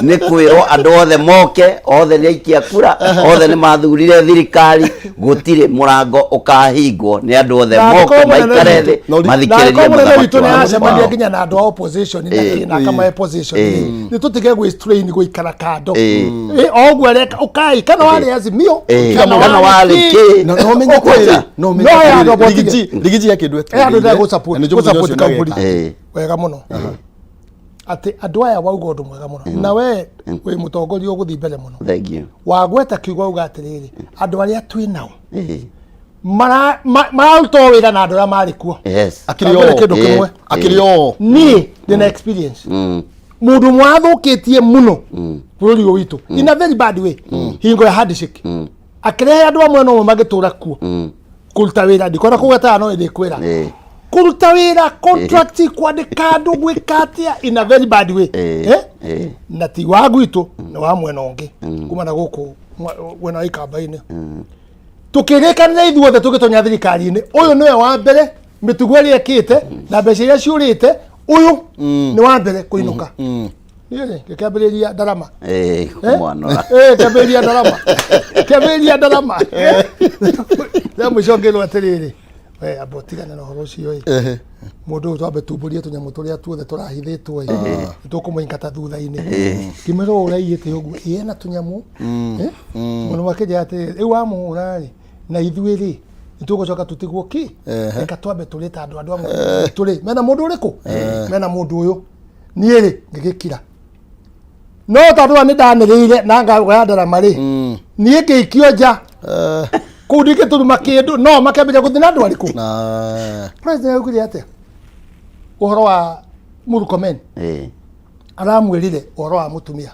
ni kwiro andu othe moke othe ni aikia kura othe ni mathurire thirikari gutire murango ukahingwo ni andu othe moke maikare thi mathikiririe muthamakia nginya na andu opposition na kama opposition ni tutige gwi strain guikara kando ogwo reka ukai kana wale azimio kana wale ki no menye kweli no menye ligiji yake ndwete andu da go support company wega muno ati andu aya wauga undu mwega muno na we wi mutongoria uguthi mbere muno thank you wagweta kiugo uga atiriri andu aria twi nao mararuta wira na andu aria mari kuo akirio kindu kimwe akirio ni the experience mundu mwathukitie muno bururi witu in a very bad way hingo ya handshake akirehe andu amwe no magitura kuo kuruta wira ndikona kugweta no ndi kwira kuruta wira contract kwandika andu gwikatia in a very bad way na ti wagwitu na wa mwena ungi kuma na guku wena ikamba-ini tukirikana ithuothe tugitonya thirikari-ini uyu niwe wa mbere mitugo iri ekite na mbeca iria ciurite uyu ni wa mbere kuinuka kiambiriria ndarama kiambiriria ndarama ya mucongero atiriri we abotigana na horo cio mundu twabe tumburie tunyamu turia tuothe turahithitwo tukumuingata thutha-ini kimero uraiyite uguo yena tunyamu muno makija ati riu amura na ithuiri nitugucoka tutigwo ki eka twabe turita andu amwe turi mena mundu uriku mena mundu uyu niiri ngigikira no tandua ni ndanirire na ngagwandara mari nie ngikio nja kudike turuma kindu no makambia guthina andu ariku president ukiri ate uhoro wa Murkomen aramwirire uhoro wa mutumia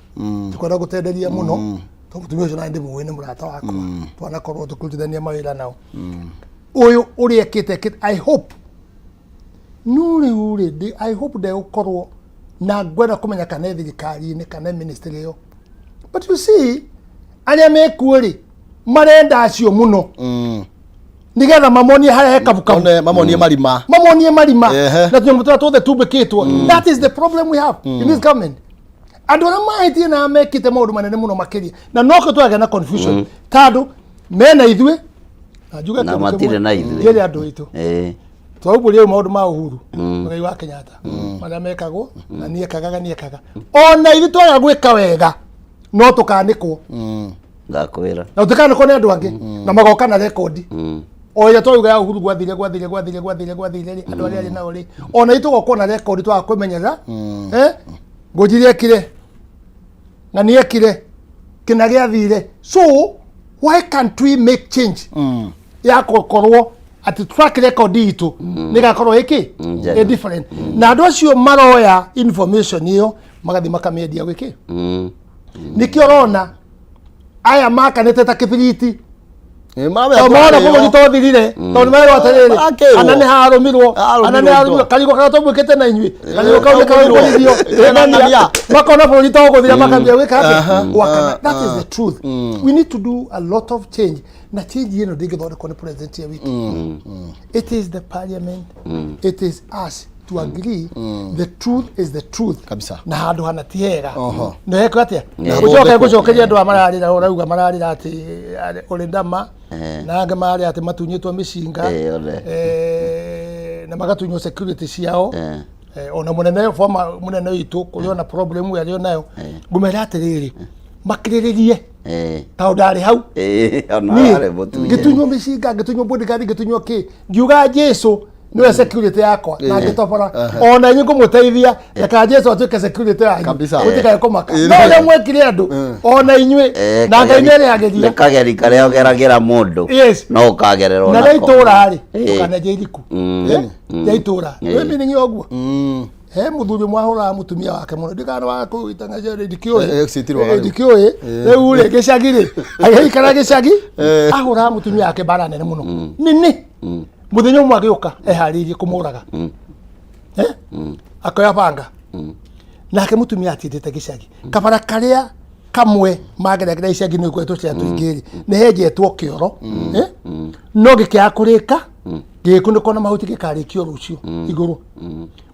tukwenda gutenderia muno to mutumia ucio na ndi muwine murata wakwa twana korwo tukurutithania mawira nao uyu uri ekite I hope nuri I hope de ukorwo na gwenda kumenya kana thirikari-ini kana ministry yo but you see aria mekuori marenda acio muno nigetha mamonie haria hekabukabu mamonie marima na tunamutara tothe tumbikitwo. That is the problem we have in this government. Andu aria mahitie na mekite maundu manene muno makiria na noko twage na confusion tando mena ithue na juga na matire na ithue yele andu itu twauburia maundu ma uhuru ngai wa Kenyatta maria mekagwo na niekaga ona ithu twaga gwika wega no tukanikwo ngakwira na tukanikwo ni andu angi na magoka na record oya twaga ya uhuru gwathire andu aria na ori ona itu goko na record twaga kwimenyera ngojirie kire na niekire kina giathire. So why can't we make change ya kokorwo at track record itu nigakorwo iki different na andu acio maroya information iyo magathi makamedia wiki nikiorona aya makanete ta kibiriti mara kwa gito thirire tondu mero atariri anane harumirwo karigo kagato mwikete na inyui karigo kau kawirio makona buri to guthira makambia wika wakana. That is the truth. We need to do a lot of change na change ino digithore kone president ya wiki. It is the parliament, it is us to agree the truth is the truth kabisa na handu hana tiega no heko atia gucokeria andu amararira urauga mararira ati urindama na anga mari ati matunyitwo micinga na magatunywo security ciao ona munene former munene witu kuriona problem ya rio nayo ngumera atiriri makiriririe tau ndari hau ona are botunya gitunywo micinga gitunywo bodyguard gitunywo ki ngiuga Jesu no security yakwa na ngitobora ona nyingo muteithia reka Jesu atuike security yanyu utika komaka no le mwekire andu ona inywe na ngai nere ageria kageri kare ogeragira mundu no kagerero na leitura ari kana jeiriku leitura we meaning yoguo muthuri mwahura mutumia wake muno ndikana wako itangaje dikioe reu ri gicagiri agikara gicagi ahura mutumia wake bara nene muno nini muthenya umwe agioka eharirie kumuraga akoya banga nake mutumia atindite gicagi kabara karia kamwe mageragera icagi ni kwetu cia tuingiri ni hejetwo kioro no gikia kurika gikundi na mahuti gikarikio rucio iguru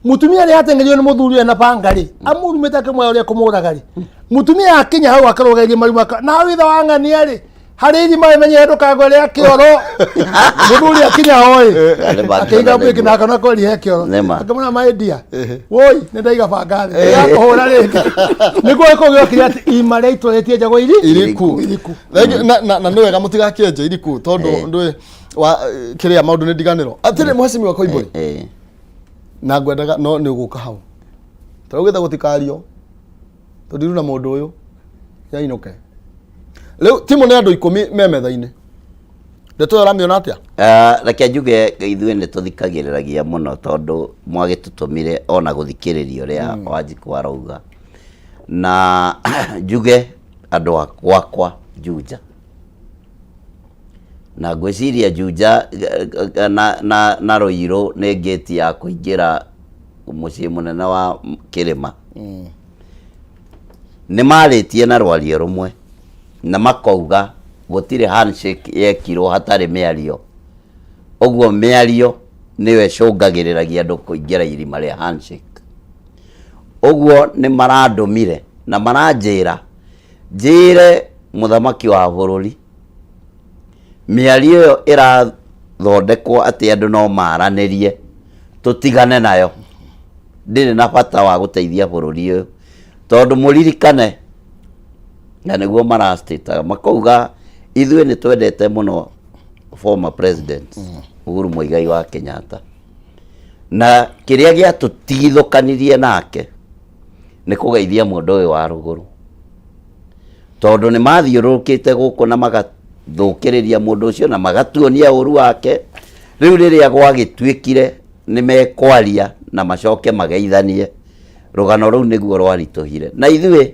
mutumia ni atengerio ni muthuri na bangari amurumite kamwe uria kumuraga ri mutumia akinya hau akarogeria marima na witha wangani ari hariri mai menye ndukago ria kioro muthuri akinya hoi akiga mwiki na kana ko ri kioro akamuna maidia woi ni ndaiga bangari ya kuhura riki niguo iko gyo ati imare itoretie jago iriku na no wega mutigakienje iriku tondu ndwe wa kiria maundu ni ndiganiro atire muhacimi wa koibori na ngwendaga no ni guka hau tawgetha gutikario tundiru na mundu uyu ya inoke leo timu ni andu 10 memetha-ini ndeto ramiona atia reke njuge ithuĩ nĩ tũthikagĩrĩragia mũno tondũ mwagĩtũtũmire ona gũthikĩrĩria ũrĩa Wanjiku arauga na njuge andũ gwakwa Juja na ngwĩciria Juja na Ruiru nĩ gate ya kũingĩra mũciĩ mũnene wa Kĩrĩma nĩ marĩtie na rwario rũmwe na makauga gũtirĩ handshake yekirwo hatarĩ mĩario ũguo mĩario nĩwe cũngagĩrĩragia andũ kũingĩra irima rĩa handshake ũguo nĩ marandũmire na maranjĩra njĩre mũthamaki wa bũrũri mĩario ĩyo ĩrathondekwo atĩ andũ no maranĩrie tũtigane nayo ndĩrĩ na bata wa gũteithia bũrũri ũyũ tondũ mũririkane na niguo marastĩtaga makauga ithuĩ nĩ twendete mũno former president Uhuru Muigai wa Kenyatta na kĩrĩa gĩatũtigithũkanirie nake nĩ kũgeithia mũndũ ũyũ wa rũgũrũ tondũ nĩ mathiũrũrũkĩte gũkũ na magathũkĩrĩria mũndũ ũcio na magatuonia ũru wake rĩu rĩrĩa gwagĩtuĩkire nĩ mekwaria na macoke mageithanie rũgano rũu nĩguo rwaritũhire na ithuĩ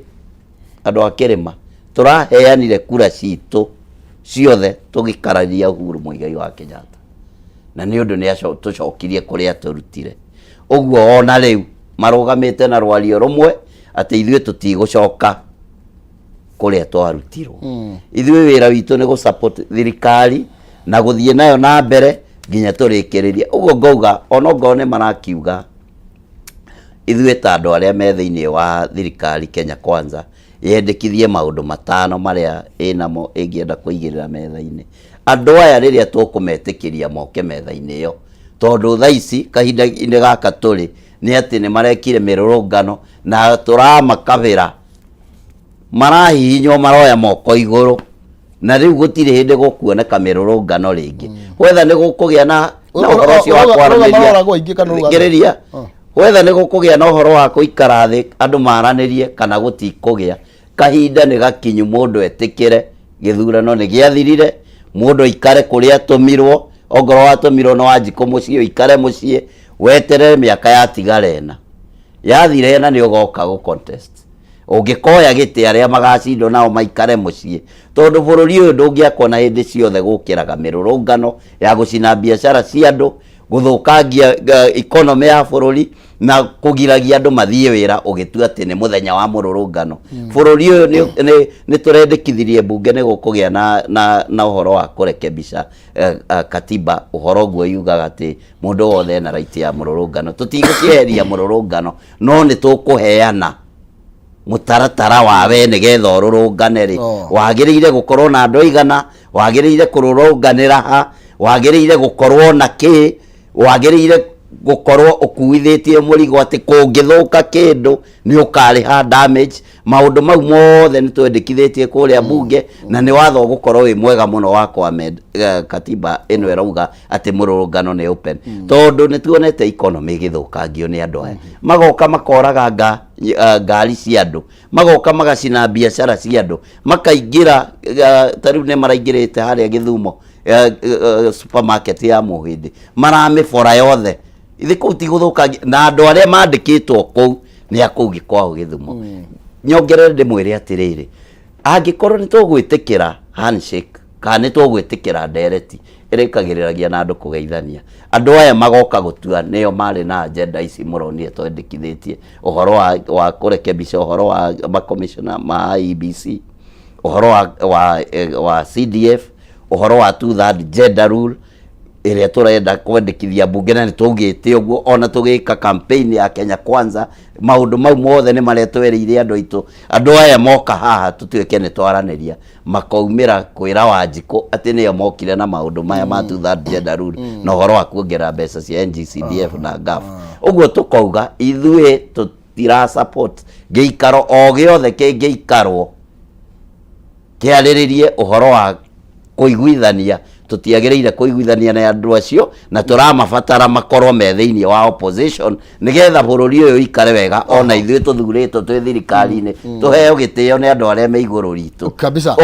andũ a Kĩrĩma tũraheanire kura citũ ciothe tũgĩkararia Uhuru Muigai wa Kenyatta na nĩ ũndũ nĩ tũcokirie kũrĩa tũrutire ũguo ona rĩu marũgamĩte na rwario rũmwe atĩ ithuĩ tũtigũcoka kuria twarutirwo ithuĩ wĩra witũ nĩ support thirikari na gũthiĩ nayo na mbere nginya tũrĩkĩrĩrie ũguo ngauga onokorwo nĩ marakiuga ithuĩ ta andũ arĩa me thĩinĩ wa thirikari Kenya Kwanza yendekithie maũndũ matano marĩa ĩnamo ĩngĩenda kũigĩrĩra metha-inĩ andũ aya rĩrĩa tũkũmetĩkĩria moke metha-inĩ ĩyo tondũ thaa ici kahinda-inĩ gaka tũrĩ nĩ atĩ nĩ marekire mĩrũrũngano na tũramakabĩra marahihinywo maroya moko igũrũ na rĩu gũtirĩ hĩndĩ gũkuoneka mĩrũrũngano rĩngĩ whether nĩ gũkũgĩa na ũhoro ũcio wa kwaranĩria whether nĩ gũkũgĩa na ũhoro wa gũikara thĩ andũ maranĩrie kana gũtikũgĩa kahinda nĩ gakinyu mũndũ etĩkĩre gĩthurano nĩ gĩathirire mũndũ ikare kũrĩa atũmirwo ongorwo watũmirwo no Wanjikũ mũciĩ ikare mũciĩ weterere mĩaka yatigara ĩna yathire ĩna nĩ ũgoka gũ contest ũngĩkoya gĩtĩ arĩa magacindwo nao maikare mũciĩ tondũ bũrũri ũyũ ndũngĩakwo na hĩndĩ ciothe gũkĩraga mĩrũrũngano ya gũcina biacara cia andũ gũthũkangia economy ya bũrũri na kũgiragia andũ mathiĩ wĩra ũgĩtua atĩ nĩ mũthenya wa mũrũrũngano bũrũri ũyũ nĩ tũrendekithirie mbunge nĩ gũkũgĩa na ũhoro wa kũrekebisha katiba ũhoro guo yugaga atĩ mũndũ wothe ena right ya mũrũrũngano tũtigũkĩeheria mũrũrũngano no nĩ tũkũheana mũtaratara wawe nĩgetha ũrũrũngane rĩ wagĩrĩire gũkorwo na andũ aigana wagĩrĩire kũrũrũnganĩra ha wagĩrĩire gũkorwo na kĩ wagĩrĩire gũkorwo ũkuithĩtie mũrigo atĩ kũngĩthũka kĩndũ nĩ ũkarĩha damage maũndũ mau mothe nĩ twendekithĩtie kũrĩa mbunge na nĩ watho gũkorwo wĩ mwega mũno wa kwamend katiba ĩno ĩrauga atĩ mũrũrũngano nĩ open tondũ nĩ tuonete economy ĩgĩthũkangio nĩ andũ aya magoka makoraga ngari cia andũ magoka magacina biacara cia andũ makaingĩra tarĩu nĩ maraingĩrĩte harĩa Gĩthumo supermarket ya Mũhĩndĩ maramĩbora yothe ithe kũu ti gũthũkangia na andũ arĩa mandĩkĩtwo kũu nĩ akũu Gĩkwao Gĩthumo nyongerere ndĩmwĩre atĩrĩrĩ angĩkorwo nĩ tũgwĩtĩkĩra handshake kana nĩ tũgwĩtĩkĩra ndereti ĩrĩkagĩrĩragia na andũ kũgeithania andũ aya magoka gũtua nĩo marĩ na agenda ici mũronire twendekithĩtie ũhoro wa kũrekebisha ũhoro wa makomishona ma IEBC ũhoro wa CDF ũhoro wa 2/3 gender rule ĩrĩa tũrenda kwendekithia mbunge na nĩ tũgĩte ũguo ona tũgĩka campaign ya Kenya Kwanza maũndũ mau mothe nĩ marĩa twereire andũ aitũ andũ aya moka haha tũtuĩke nĩ twaranĩria makaumĩra kwĩra Wanjikũ atĩ nĩyo mokire na maũndũ maya ma 2/3 gender rule na ũhoro wa kuongerera mbeca cia NGCDF na GAF ũguo tũkauga ithuĩ tũtira support gĩikaro o gĩothe kĩngĩikarwo kĩarĩrĩrie ũhoro wa kũiguithania tutiagĩrĩire kũiguithania na andũ acio na tũramabatara makorwo me thĩinĩ wa opposition nĩgetha bũrũri ũyũ ikare wega ona ithuĩ tũthurĩtwo twĩ thirikari-inĩ tũheo gĩtĩo nĩ andũ arĩa me igũrũ ritũ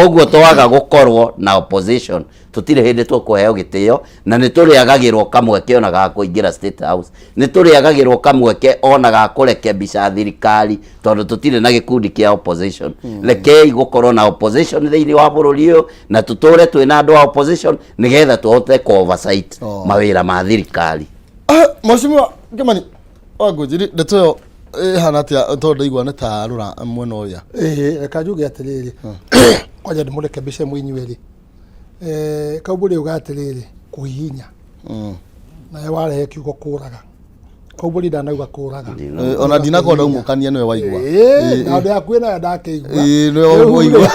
ũguo twaga gũkorwo na opposition tũtirĩ hĩndĩ tũkũheo gĩtĩo na nĩ tũrĩagagĩrwo kamweke ona ga kũingĩra State House nĩ tũrĩagagĩrwo kamweke ona ga kũrekebisha thirikari tondũ tũtirĩ na gĩkundi kĩa opposition rekei gũkorwo na opposition thĩinĩ wa bũrũri ũyũ na tũtũre twĩna andũ a opposition nĩgetha tũhote ku oversight mawĩra ma thirikari Mheshimiwa Kimani wangũnjiri ndeto ĩyo ĩhana atĩa tondũ igua nĩ ta rũra mwena ũrĩa reka njuge atĩrĩrĩ kwanja ndĩmũrekebishe mwinyuĩri kaubũri uga atĩrĩrĩ kũhihinya nawe warehe kiugo kũraga kaubũri ndanauga kũraga ona ndinakorwo ndaumũkania nĩwe waigua na ndĩ akwĩna ndakĩigua nĩwe waigua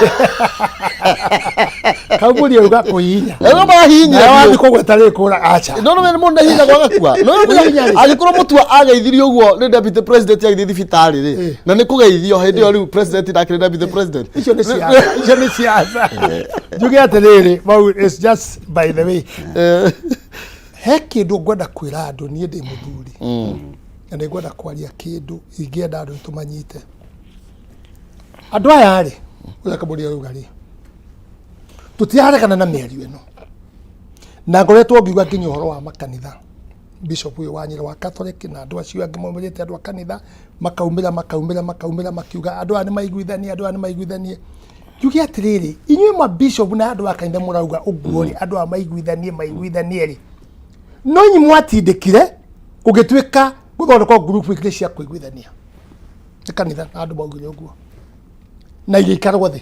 kaubũri uga kũhihinya no mahihinya na wathi kũgweta rĩ kũra acha no mũndũ ndahihinya gwagakua no angĩkorwo mũtua ageithirio ũguo nĩ deputy president agĩthiĩ thibitarĩ rĩ na nĩ kũgeithio hĩndĩ ĩyo rĩu president ndakĩrĩ deputy president icio nĩ ciaca njuge atĩrĩrĩ mau is just by the way he kĩndũ ngwenda kwĩra andũ niĩ ndĩ mũthuri na nĩ ngwenda kwaria kĩndũ ingĩenda andũ tũmanyite andũ aya rĩ ũrĩa kabũri auga rĩ tũtiaregana na mĩario ĩno na ngoretwo ngiuga nginya ũhoro wa makanitha bishop ũyũ wa Nyĩrĩ wa Catholic na andũ acio angĩ maumĩrĩte andũ a kanitha makaumĩra makiuga andũ aya nĩ maiguithanie njuge atĩrĩrĩ inyuĩ ma bishop na andũ a kanitha mũrauga ũguo rĩ andũ a maiguithanie rĩ no nyi mwatindĩkire gũgĩtuĩka gũthondekwo group igĩrĩ cia kũiguithania nĩ kanitha na andũ maugire ũguo na igĩikarwo thĩ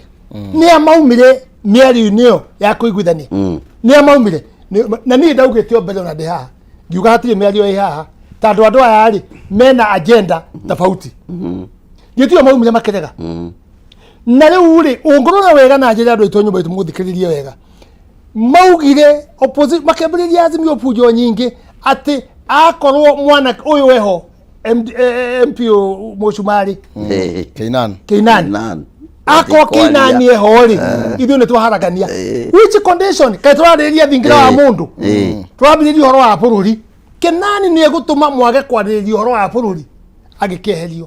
Ni amaumire miari nio ya kuiguithania. Ni amaumire. Na ni ndaugite obele na deha. Ngiuga hatirĩ mĩario ĩ haha tondũ andũ aya rĩ mena agenda tofauti. Gĩtio maumire makĩrega. Na rĩu rĩ ũngĩrora wega na njĩra andũ aitũ nyũmba itũ mũthikĩrĩrie wega. Maugire opposite makĩambĩrĩria Azimio pujo nyingĩ atĩ akorwo mwana ũyũ weho MP Mũcumari Keinani ako Keinani eho rĩ ithuĩ nĩ twaharagania which condition kaĩ tũrarĩrĩria thingira wa mũndũ twambĩrĩria ũhoro wa bũrũri Keinani nĩ egũtũma mwage kwarĩrĩria ũhoro wa bũrũri agĩkeherio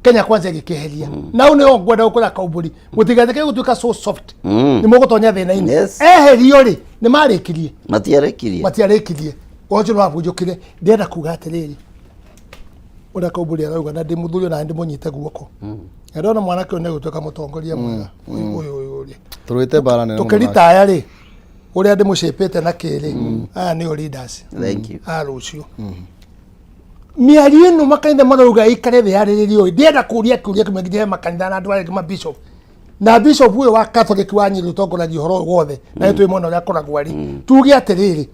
Kenya kwanza gĩkeheria na ũũ nĩho ngwenda gũkũra kaumbũri mũtigatĩke gũtuĩka so soft nĩ mũgũtonya thĩna-inĩ eherio rĩ nĩ matiarĩkirie wonjũ wa bũnjũkire ndĩenda kuga atĩrĩrĩ ũrĩa kaumbũri arauga na ndĩ mũthuri na ndĩ mũnyite guoko ndona mwanake ũyũ nĩ gũtuĩka mũtongoria mwega ũyũ rĩ tũrũĩte bara nene tũkĩritaya rĩ ũrĩa ndĩ mũcĩpĩte na kĩrĩ aya nĩo leaders rũciũ miario ĩno makanitha marauga ikare thĩ yarĩrĩrio ndĩenda kũria kĩmengithia makanitha na andũ arĩa ma bishop na bishop ũyũ wa Catholic wa Nyĩrĩ ũtongoragia ũhoro wothe na nĩ twĩmona ũrĩa akoragwo arĩ tuge atĩrĩrĩ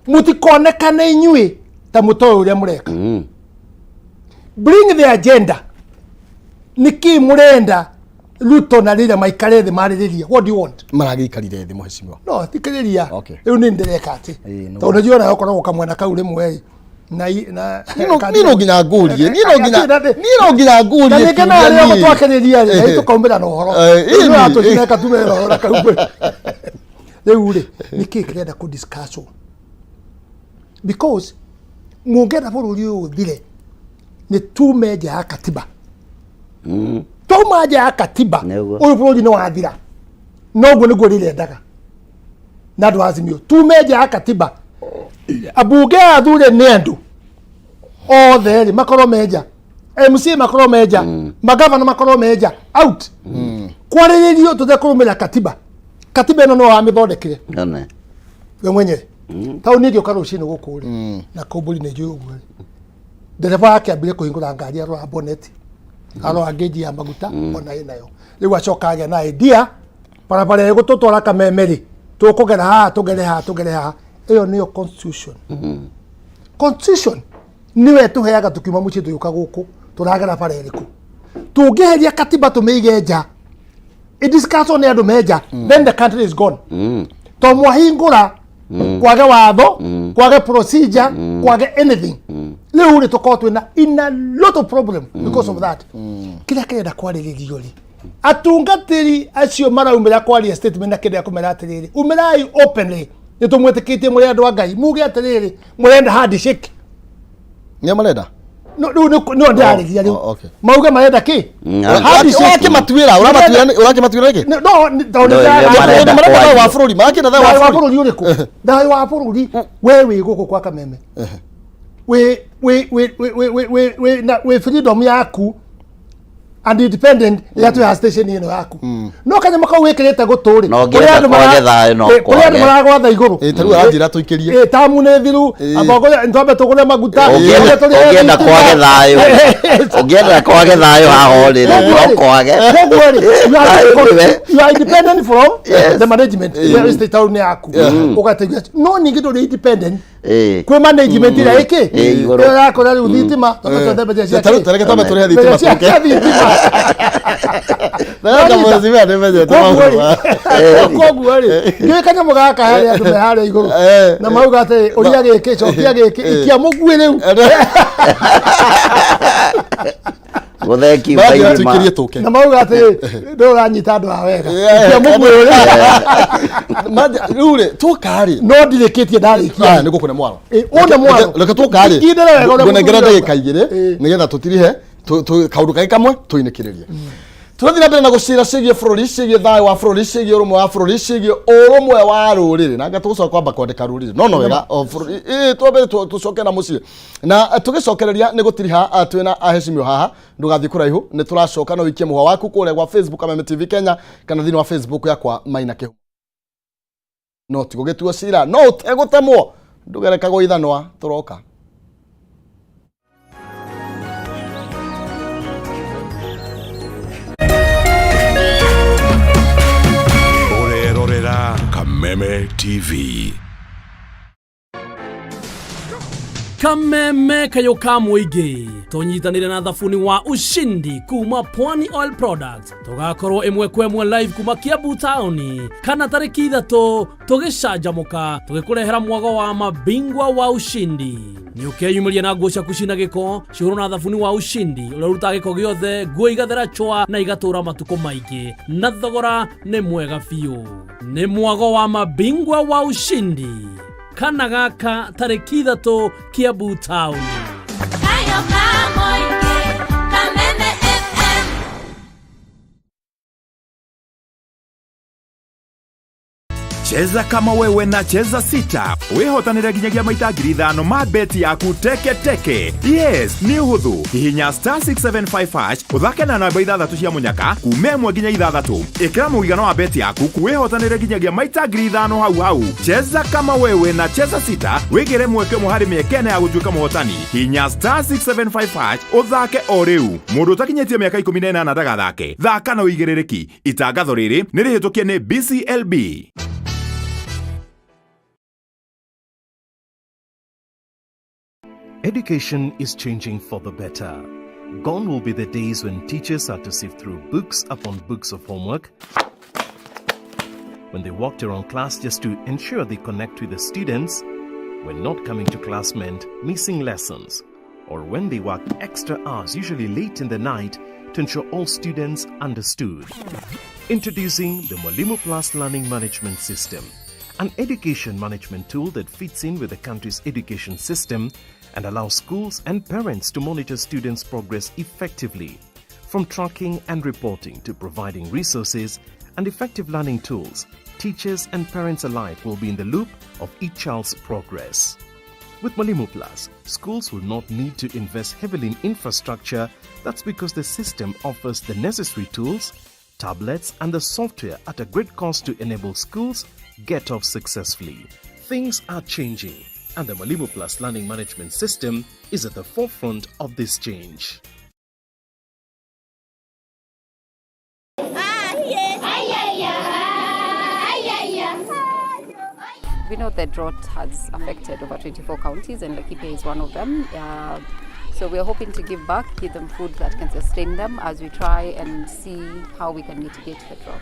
mũtikonekane inyuĩ ta mũtoĩ ũrĩa mũreka bring the agenda niki mũrenda Ruto na Raila maikare thĩ marĩrĩria what do you want maragĩikarire thĩ mũhecimiwa no thikĩrĩria rĩu nĩ ndĩreka atĩ tondũ nĩnjũra ũkoragwo kamwena kau rĩmwe Nino nginya ngurie na nĩkena rĩo gũtwakĩrĩria rĩ tũkaumĩra na ũhoro rĩu atũcineka tumera ũhoro kaumbĩ rĩu rĩ nĩkĩ kĩrenda kũ discuss because mũngĩenda bũrũri ũyũ ũthire nĩ tume nja ya katiba tuma nja ya katiba ũyũ bũrũri nĩ wathira noguo nĩguo rĩrendaga na andũ Azimio tume nja ya katiba abunge athure nĩ andũ othe rĩ makorwo menja MC makorwo menja magavana makorwo menja out kwarĩrĩrio tũtekũrũmĩrĩra katiba ĩno no wamĩthondekire we mwenyewe tau nĩ ngĩũka rũcinĩ gũkũ rĩ na kaumbũri nĩ njũĩ ũguo rĩ ndereba akĩambire kũhingũra ngari arora bonnet arora ngeji ya maguta ona ĩnayo rĩu acoka agĩa na idea barabara ĩgũtũtwara Kameme rĩ tũkũgera haha tũgere haha ĩyo nĩyo constitution niwe tũheaga tukiuma mũciĩ tũyũka gũkũ tũragera bara ĩrĩkũ tũngĩheria katiba tũmĩige nja discussion nĩ andũ menja then the country is gone to mwahingũra kwage watho kwage procedure kwage anything rĩu rĩ tũkorwo twĩna in a lot of problem because of that kĩrĩa kĩrenda kwarĩrĩrio rĩ atungatĩri acio maraumĩra kwaria statement na kĩrĩa kũmera atĩrĩrĩ umĩrai openly nĩ tũmwĩtĩkĩtie mũrĩ andũ a Ngai muge atĩrĩrĩ mũrenda handshake nĩ marenda no ndĩarĩria rĩu mauge marenda kĩ ũrakĩmatuĩra rĩkĩ no marenda wa bũrũri makĩenda thayũ wa bũrũri ũrĩkũ thayũ wa bũrũri we wĩ gũkũ kwa Kameme we freedom yaku and independent yatu ya station ino yaku no kanyama kau wikirite guturi kuri andu maragwatha iguru taru aranjira tuikirie tamu ne thiru abago ntwambe tugure maguta ugienda kwage thayu haho ri no kwage you are independent from the management ya state town yaku ugategia no ningi ndo independent kwe management ira iki yo yako na uthitima tukatothe cia tareke tome turi thitima thitima Nada mwezi wa nemeje tamaho koguo ri ngiye kanya mugaka hari andu me hari iguru na mauga ati uria giki cokia giki ikia mugui riu gutheki tuikirie tuke na mauga ati nduranyita andu a wega ikia mugui riu ri tukari no ndirikitie ndarikia ni gukune mwaro ona mwaro reke tukari ngindere wega ngonengera ndagika igiri nigetha tutirihe kaundu kai kamwe tuinĩkĩrĩrie tũrathiĩ na mbere na gũcira ciĩgiĩ bũrũri ciĩgiĩ thayũ wa bũrũri ciĩgiĩ ũrũmwe wa bũrũri ciĩgiĩ ũrũmwe wa rũrĩrĩ na ngatũgũcoka kwamba kwandĩka rũrĩrĩ no wega twambe tũcoke na mũciĩ na tũgĩcokereria nĩ gũtiriha twĩna ahecimio haha ndũgathiĩ kũraihu nĩ tũracoka no wikie mũhwa waku kũrĩa gwa Facebook Kameme TV Kenya kana thĩinĩ wa Facebook yakwa Maina Kĩhumo no tigũgĩtuo cira no ũtegũtemwo ndũgerekagwo ithanwa tũroka Kameme TV. Kameme KAYU KA RURIRI tunyitanire na thabuni wa ushindi kuma Pwani Oil Products tugakorwo imwe kwa imwe live kuma Kiambu Town kana tariki 3 tugicanjamuka tugikurehera mwago wa mabingwa wa ushindi ni ukeyumiria na nguo ciaku cina giko cihuru na thabuni wa ushindi uria ruta giko giothe nguo igathera chwa na igatura matuko maingi na thogora ni mwega biu ni mwago wa mabingwa wa ushindi kana gaka tariki 3 Kiambu Town. KAYU KA RURIRI, Kameme FM. Cheza kama wewe na cheza sita. Wihotanire nginyagia maita 5,000 ma beti yaku teke teke. Yes, ni uhuthu. Hihinya *675# uthake na namba 6 cia munyaka kume 1 nginya 6. Ikira muigano wa beti yaku kuwihotanire nginyagia maita 5,000 hau hau. Cheza kama wewe na cheza sita. Wigire mweke muhari miekene ya gutuika muhotani. Hihinya *675# uthake o riu. Mundu utakinyetie miaka 18 ndagathake. Thaka na uigirereki. Itangatho riri ni rihitukie ni BCLB. Education is changing for the better. Gone will be the days when teachers had to sift through books upon books of homework, when they walked around class just to ensure they connect with the students, when not coming to class meant missing lessons, or when they worked extra hours, usually late in the night, to ensure all students understood. Introducing the Mwalimu Plus Learning Management System, an education management tool that fits in with the country's education system and allows schools and parents to monitor students' progress effectively. From tracking and reporting to providing resources and effective learning tools, teachers and parents alike will be in the loop of each child's progress. With Mwalimu Plus, schools will not need to invest heavily in infrastructure. That's because the system offers the necessary tools, tablets, and the software at a great cost to enable schools get off successfully. Things are changing, and the Mwalimu Plus Learning Management System is at the forefront of this change. We know that drought has affected over 24 counties and Laikipia is one of them. So we are hoping to give back, give them food that can sustain them as we try and see how we can mitigate the drought.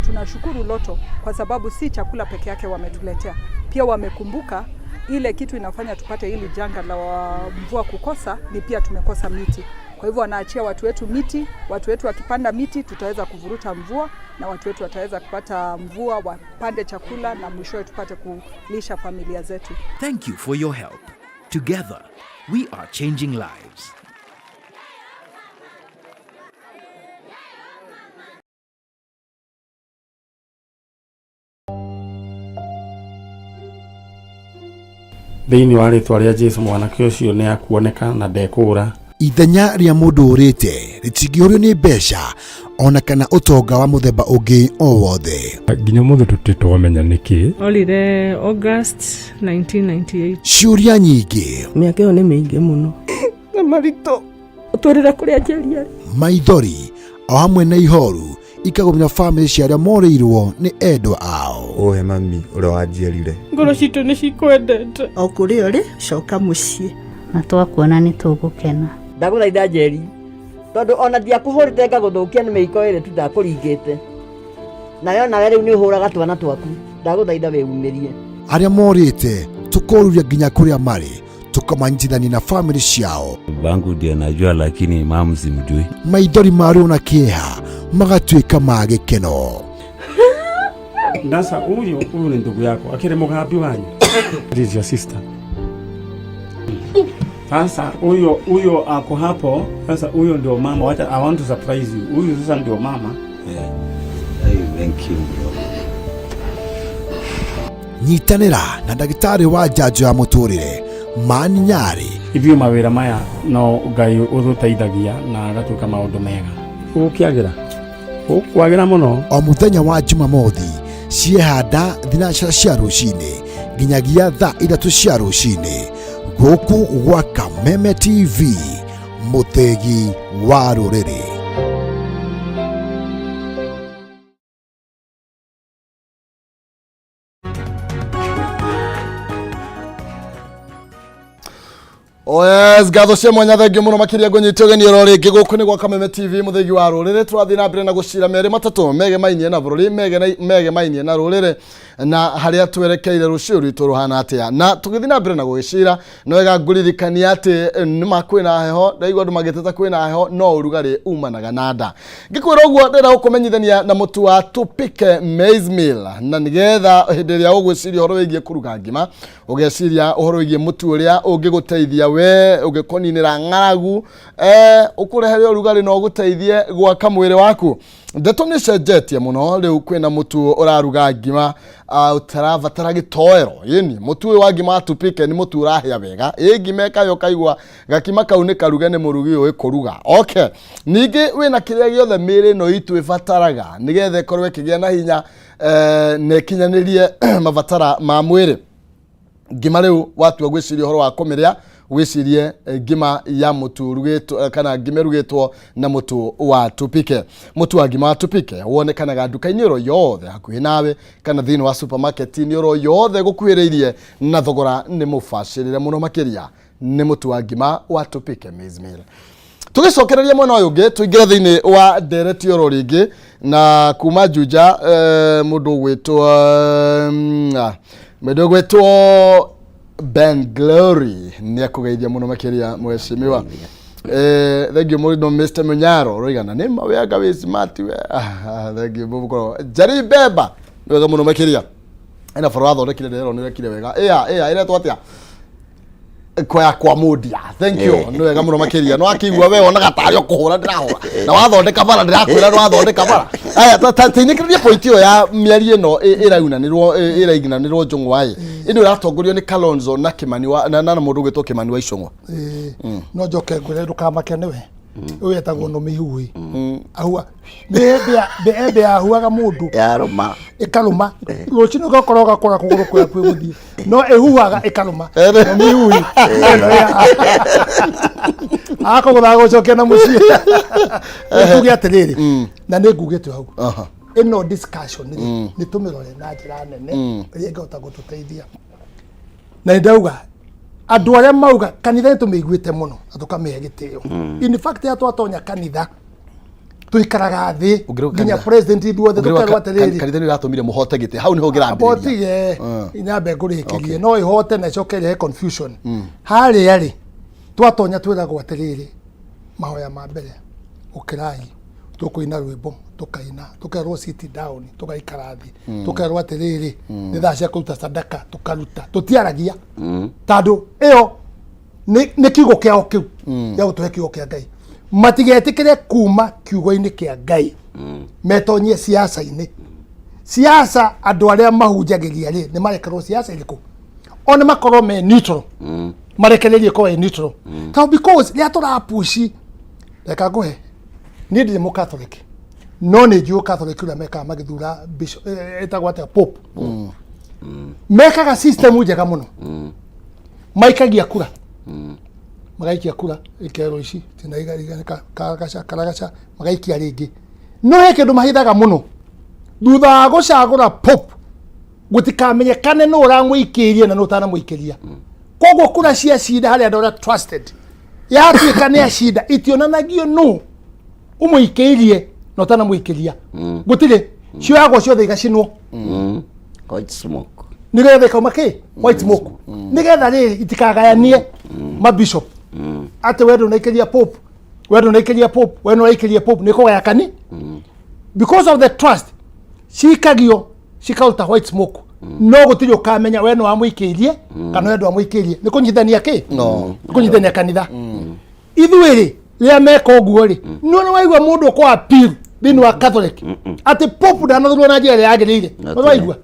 Tunashukuru Loto kwa sababu si chakula peke yake wametuletea. Pia wamekumbuka ile kitu inafanya tupate hili janga la mvua kukosa ni pia tumekosa miti. Kwa hivyo wanaachia watu wetu miti, watu wetu wakipanda miti tutaweza kuvuruta mvua na watu wetu wataweza kupata mvua, wapande chakula na mwishowe tupate kulisha familia zetu. Thank you for your help. Together, we are changing lives. Thĩinĩ wa rĩtwa rĩa Jesũ mwanake ũcio nĩ akuoneka na ndekũra. Ithenya rĩa mũndũ ũrĩte rĩtingĩũrio nĩ mbeca ona kana ũtonga wa mũthemba ũngĩ o wothe. Nginya mũthĩ tũtitwamenya nĩkĩ. Olire August 1998. Ciũria nyingĩ. Mĩaka ĩyo nĩ mĩingĩ mũno. Na maritũ ũtũrĩra kũrĩa njĩria. Maithori o hamwe na ihoru ikagomya family cia arĩa morĩirwo nĩ endwa ao. Ohe mami ũrĩa wanjiarire. Ngoro citũ nĩ cikwendete. O kũrĩa ũrĩ coka mũciĩ. Na twakuona nĩ tũgũkena. Ndagũthaitha Njeri, tondũ ona ndiakũhũrĩte ngagũthũkia nĩ mĩiko ĩrĩ tu ndakũringĩte. Nayo nawe rĩu nĩ ũhũraga twana twaku. Ndagũthaitha wĩumĩrie. Arĩa morĩte tũkoruria nginya kũrĩa marĩ tukamanyitithania na family ciao. Bangu ndiye najua lakini mama simjui. Maithori marĩo na kĩeha magatuĩka ma gĩkeno. Ndasa huyo ni ndugu yako akire mugambi wanyu. This is your sister. Sasa huyo ako hapo. Sasa huyo ndio mama. Wacha I want to surprise you. Huyo sasa ndio mama. Yeah. Hey, thank you. Nyitanĩra na ndagĩtarĩ wa njanjo ya mũtũrĩre Mani Nyari. Ithio mawĩra maya no Ngai ũtũteithagia na agatuĩka maũndũ mega. Ũkĩagĩra. Ũkwagĩra mũno. O mũthenya wa Jumamothi ciehanda thinacara cia rũcinĩ nginyagia thaa 3 cia rũcinĩ gũkũ gwa Kameme TV, mũthegi wa rũrĩrĩ. Yes, gatho cia mwanya thengio muno makiria ngonyitio geni ro ringi guku ni gwa Kameme TV muthegi wa ruriri turathi na mbere na gucira meri matatu mege mainie na bururi mege mainie na ruriri na haria twerekeire rucio rwitu ruhana atia na tugithi na mbere na gugicira no wega nguririkania ati ni makwina heho ndaigwa ndu mageteta kwina heho no urugari umanaga na nda ngikwira uguo ndira gukumenyithania na mutu wa tupike maize meal na nigetha hindi ria ugwiciria horo wigie kuruga ngima ugeciria horo wigie mutu uria ungiguteithia we ugikoninira ngaragu ukurehere urugari no guteithie gwaka mwiri waku ndeto ni cenjetie muno riu kwina mutu uraruga ngima utaravatara gitoero yini mutu wa ngima tupike ni mutu urahia wega ngima kayo kaigwa gakima kau ni karuge ni murugi uyu kuruga okay ningi wina kiria giothe miri no itu ifataraga nigethe korwe kigia na hinya nekinyanirie mavatara ma mwiri ngima riu watu agwiciria horo wa kumiria wicirie ngima ya mutu rugitwo kana ngima rugitwo na mutu wa tupike mutu wa ngima wa tupike wonekanaga nduka-ini ro yothe hakuhi nawe kana thini wa supermarket ni ro yothe gukuhiriirie na thogora ni mufacirire muno makiria ni mutu wa ngima wa tupike maize meal tugicokereria mwena uyu ngi tuingire thini wa ndereti ro ringi na kuma Juja mundu gwetwo Ben Glory ni akugeithia muno makiria mweshimiwa thank you muno Mr. Munyaro roigana ni mawega we smart we thank you bubuko jari beba wega muno makiria ina forward ondekire rero ni rekire wega ira twatia kwa mudia thank you ni wega muno makiria no akigwa we ona gatario kuhura ndirahura na wathondeka bara ndirakwira no wathondeka bara aya tatinikiria point yo ya miari ino irainganirwo njung'wa ino iratongorio ni Kalonzo na Kimani na mundu gwitwo Kimani wa Icung'wa no njoke ngwire ndukamake niwe uyu etagwo no mihui ahua be ahuaga mundu yaruma ikaruma rucino gakoroga kora kuguru kwa guthii no ehuaga ikaruma no mihui ako guthago coke na mucie tugi atiriri na ni ngugite hau ino discussion ni tumirore na njira nene ria ngota gututeithia na ndauga andu aria mauga kanitha tumeiguite muno atukamehe gitio in fact atwatonya kanitha tuikaraga thi nginya president ithuothe tukerwa atiriri kanitha ni ratumire muhote gite hau niho ngirambiria abotige inyambe ngurikirie no ihote na cokerie confusion hari ari twatonya twiragwo atiriri mahoya ma mbere ukirai tukuina rwimbo tukaina tukerwo sit down tugaikara thi tukerwo atiriri ni thaa cia kuruta sadaka tukaruta tutiaragia tando iyo ni kiugo kiao kiu ya gutuhe kiugo kia Ngai matigetikire kuma kiugo-ini kia Ngai metonyie siasa-ini siasa andu aria mahunjagiria ri ni marekerwo siasa iriku ona makorwo me neutral marekererie ko neutral because ria turapushi reka nguhe ni ndi mu Catholic no ni ju Catholic ria meka magithura bishop etagwo atia pope mekaga system njega muno maikagia kura magaikia kura ikero ici tinaiga karagaca magaikia ringi no he kindu mahithaga muno thutha gucagura pope gutikamenyekane no uramwikirie na no utanamuikiria koguo kura cia cida hari andu trusted yatuika ni acida itionanagio no umuikirie no utanamuikiria gutire cio yago ciothe igacinwo white smoke nigetha kauma ki white smoke nigetha riri itikagayanie mabishop ate wedo naikiria pope wedo naikiria pope wedo naikiria pope niko gayakani because of the trust cikagio cikauta white smoke no gutiri ukamenya we no wamuikirie kana wedo wamuikirie niko nyithania ki no niko nyithania kanitha ithuiri ria meka uguo ri no waigwa mundu kwa appeal thini wa Catholic ati pope ndanathurwo na njira yagirire no waigwa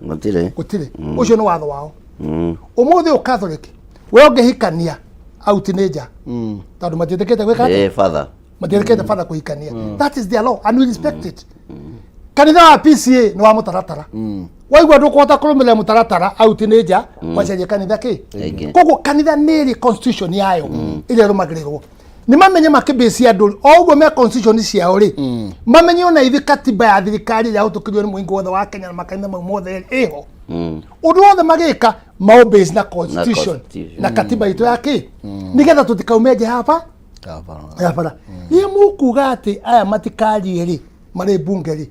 gutire ucio no watho wao umuthi u Catholic we ungehikania out ninja tondu matitikite gwika father matitikite father kuhikania that is their law and we respect it kanitha wa PCA no wa mutaratara waigwa ndukuhota kurumira mutaratara out ninja wacenjia kanitha ki koguo kanitha niri constitution yayo ile rumagirirwo ni mamenye makibesi andu oguo me constitution ciao ri mamenye ona ithi katiba ya thirikari ya utukirio ni muingo wothe wa Kenya na makanitha mau mothe iho undu wothe magika mao base na constitution na katiba itu yake nigetha tutikaumeje hapa ye mukuga ati aya matikari ri mari bunge ri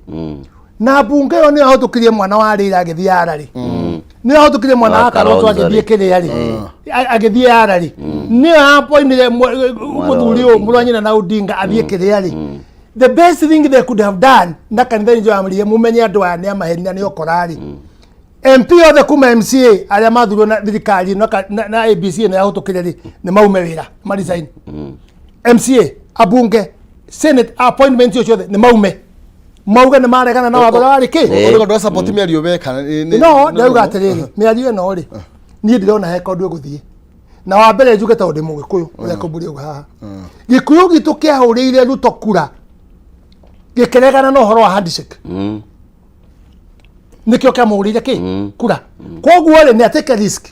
na bunge yo ni ahotukirie mwana wa rira agithii arari ni ahotukirie mwana wa Karoto agithii kiria ri agithii arari ni apoinire muthuri o muranyina na Odinga athii kiria ri. The best thing they could have done na kanitha njo amriye mumenye andu aya ni amaherina ni okorari MP othe kuma MCA aria mathurwo na thirikari na ABC na ahotukirie ri ni maume wira marisign MCA abunge Senate appointment yo ciothe ni maume mauga ni maregana na watho wari ki urigo ndo support me ario beka no ndauga atiriri me ario no ri ni ndirona heko ndu guthie na wa mbere njuge ta ndi mugikuyu uria kumburi uga haha gikuyu gitu kiahurire Ruto kura gikeregana no horo wa handshake nikio kamurire ki kura koguo ri ni ateke risk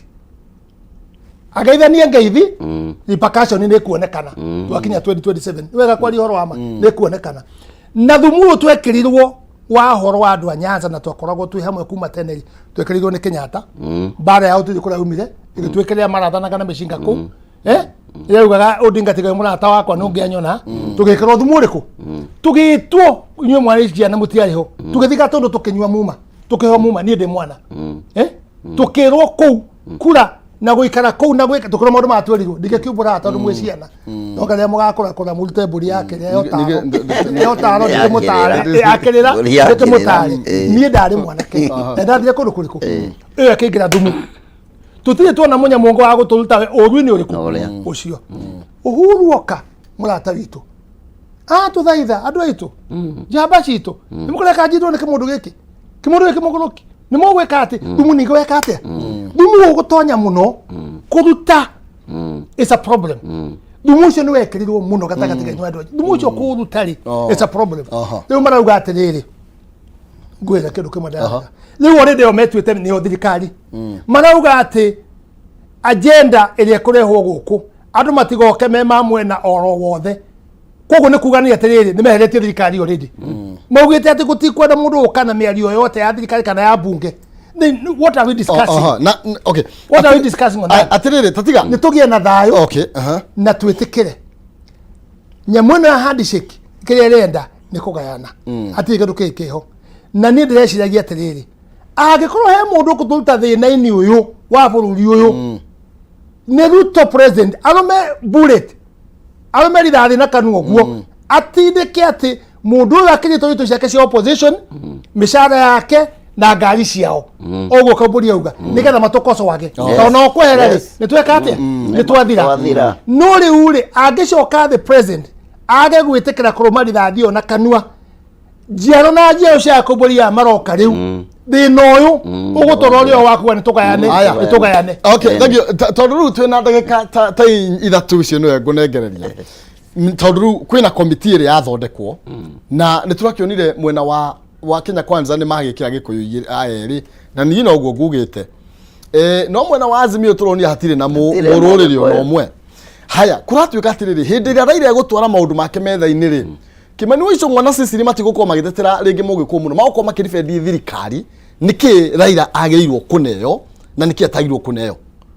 agaithania ngeithi repercussion ni kuonekana twakinya 2027 wega kwari horo wa ma ni kuonekana na thumu twekirirwo wa horo wa andu a Nyanza na twakoragwo twi hamwe kuma teneri twekirirwo ni Kenyatta bara ya utu kura umire igitwekerea marathanaga na mishinga ku yaugaga Odinga tiga murata wakwa nungianyona tugikirwo thumu riku tugitwo inywe mwarisia na mutiari ho tugithika tondu tukinywa muma tukiho muma ni ndi mwana tukirwo ku kura na guikara ku na gwika tukora maundu matwerirwo ndigikiumbura tondu mwiciana no karia mugakora kora murute mburi yake yo taro ni mutare akirira ni mutare ni ndari mwanake ndathire kundu kuriku iyo kingira thumu tutire tuona munya mongo wa guturuta urwini uriku ucio uhuru oka murata witu tuthaitha andu aitu jamba citu nimukureka njirwo ni kimundu giki mugoroki ni mogweka ati thumu ni gweka ati thumu ugutonya muno kuruta is a problem thumu ucio ni wekirirwo muno gatagati ga nywandu thumu ucio kurutari is a problem riu marauga atiriri ngwira kindu kimwe ndara riu already o metwite ni thirikari marauga ati agenda iria kurehwo guku andu matigoke me mamwe na oro wothe koguo ni kugania atiriri ni meheretie thirikari already maugite ati gutikwenda mundu ukana miario yote ya thirikari kana ya bunge. Then what are we discussing? Okay. What are we discussing on that? Atiriri tatiga ni tugie na thayu okay na twitikire nyamuna ya handshake kire renda ni kugayana ati kindu kikiho na ni ndireciria atiriri agikorwo he mundu kuturuta thina-ini uyu wa bururi uyu ni Ruto president arome bullet arome rithathi na kanua guo atindike ati mundu uyu akinyitwo itu ciake cia opposition mishara yake na ngari ciao oguo kamburi auga nigetha matukoco wake tona kwehera ni tweka atia ni twathira no riu ri angicoka the president age gwitikira kuruma rithathi ona kanua jiaro na jiaro cia kamburi ya maroka riu thina uyu ugutora rio waku ni tugayane okay thank you tondu riu twina ndagika ta ithatu cio niwe ngunengereria tondu riu kwina committee iri yathondekwo na ni turakionire mwena wa Kenya Kwanza ni magikira gikuyu aeri na ni no guo ngugite no mwena wa Azimio turoni hatire na mururiri no mwe haya kuratuika atiriri hindi ria Raila gutwara maundu make metha-ini ri Kimani wicio mwana sisiri matiguko magitetera ringi mugiko muno magoko makirifendi thirikari niki Raila ageirwo kuneo na niki atagirwo kuneo